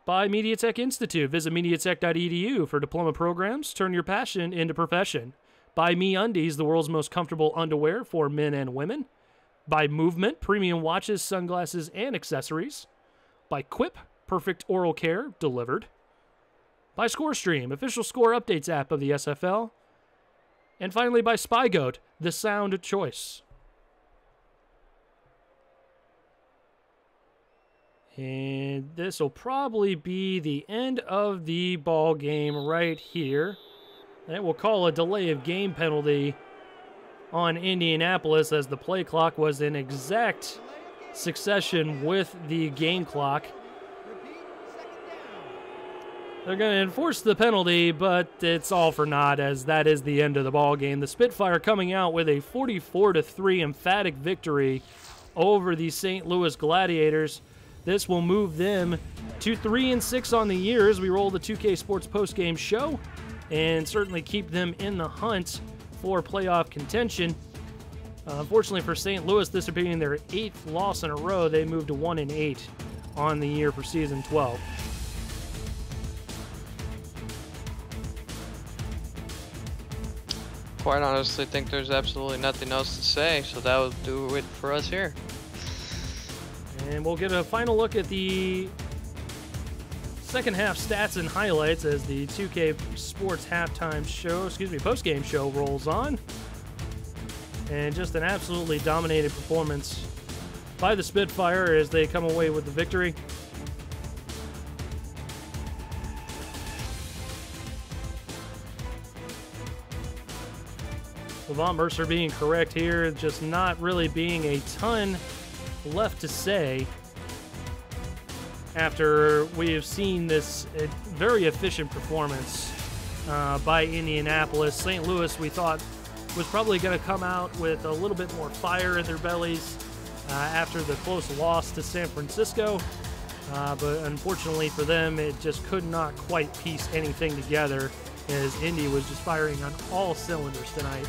By MediaTek Institute. Visit mediatek.edu for diploma programs. Turn your passion into profession. By MeUndies, the world's most comfortable underwear for men and women. By Movement, premium watches, sunglasses, and accessories. By Quip, perfect oral care delivered. By ScoreStream, official score updates app of the SFL. And finally by SpyGoat, the sound choice. And this will probably be the end of the ball game right here. And we'll call a delay of game penalty on Indianapolis, as the play clock was in exact succession with the game clock. They're going to enforce the penalty, but it's all for naught, as that is the end of the ball game. The Spitfire coming out with a 44-3 emphatic victory over the St. Louis Gladiators. This will move them to 3-6 on the year as we roll the 2K Sports postgame show, and certainly keep them in the hunt for playoff contention. Unfortunately for St. Louis, this being their 8th loss in a row, they moved to 1-8 on the year for season 12. Quite honestly, think there's absolutely nothing else to say, so that will do it for us here. And we'll get a final look at the second half stats and highlights as the 2K Sports postgame show rolls on. And just an absolutely dominated performance by the Spitfire as they come away with the victory. Levant Mercer being correct here, just not really being a ton left to say after we have seen this very efficient performance by Indianapolis. St. Louis, we thought, was probably going to come out with a little bit more fire in their bellies after the close loss to San Francisco, but unfortunately for them, it just could not quite piece anything together as Indy was just firing on all cylinders tonight.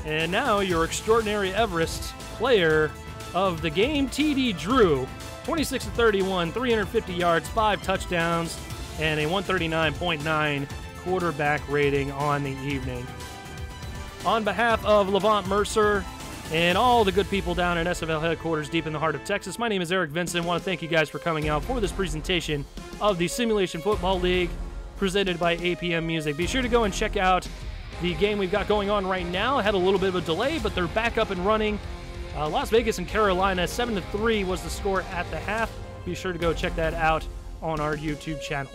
And now your extraordinary Everest player of the game, TD Drew. 26-31, 350 yards, 5 touchdowns, and a 139.9 quarterback rating on the evening. On behalf of Levant Mercer and all the good people down at SFL headquarters deep in the heart of Texas, my name is Eric Vincent. I want to thank you guys for coming out for this presentation of the Simulation Football League presented by APM Music. Be sure to go and check out the game we've got going on right now. Had a little bit of a delay, but they're back up and running. Las Vegas and Carolina, 7-3 was the score at the half. Be sure to go check that out on our YouTube channel.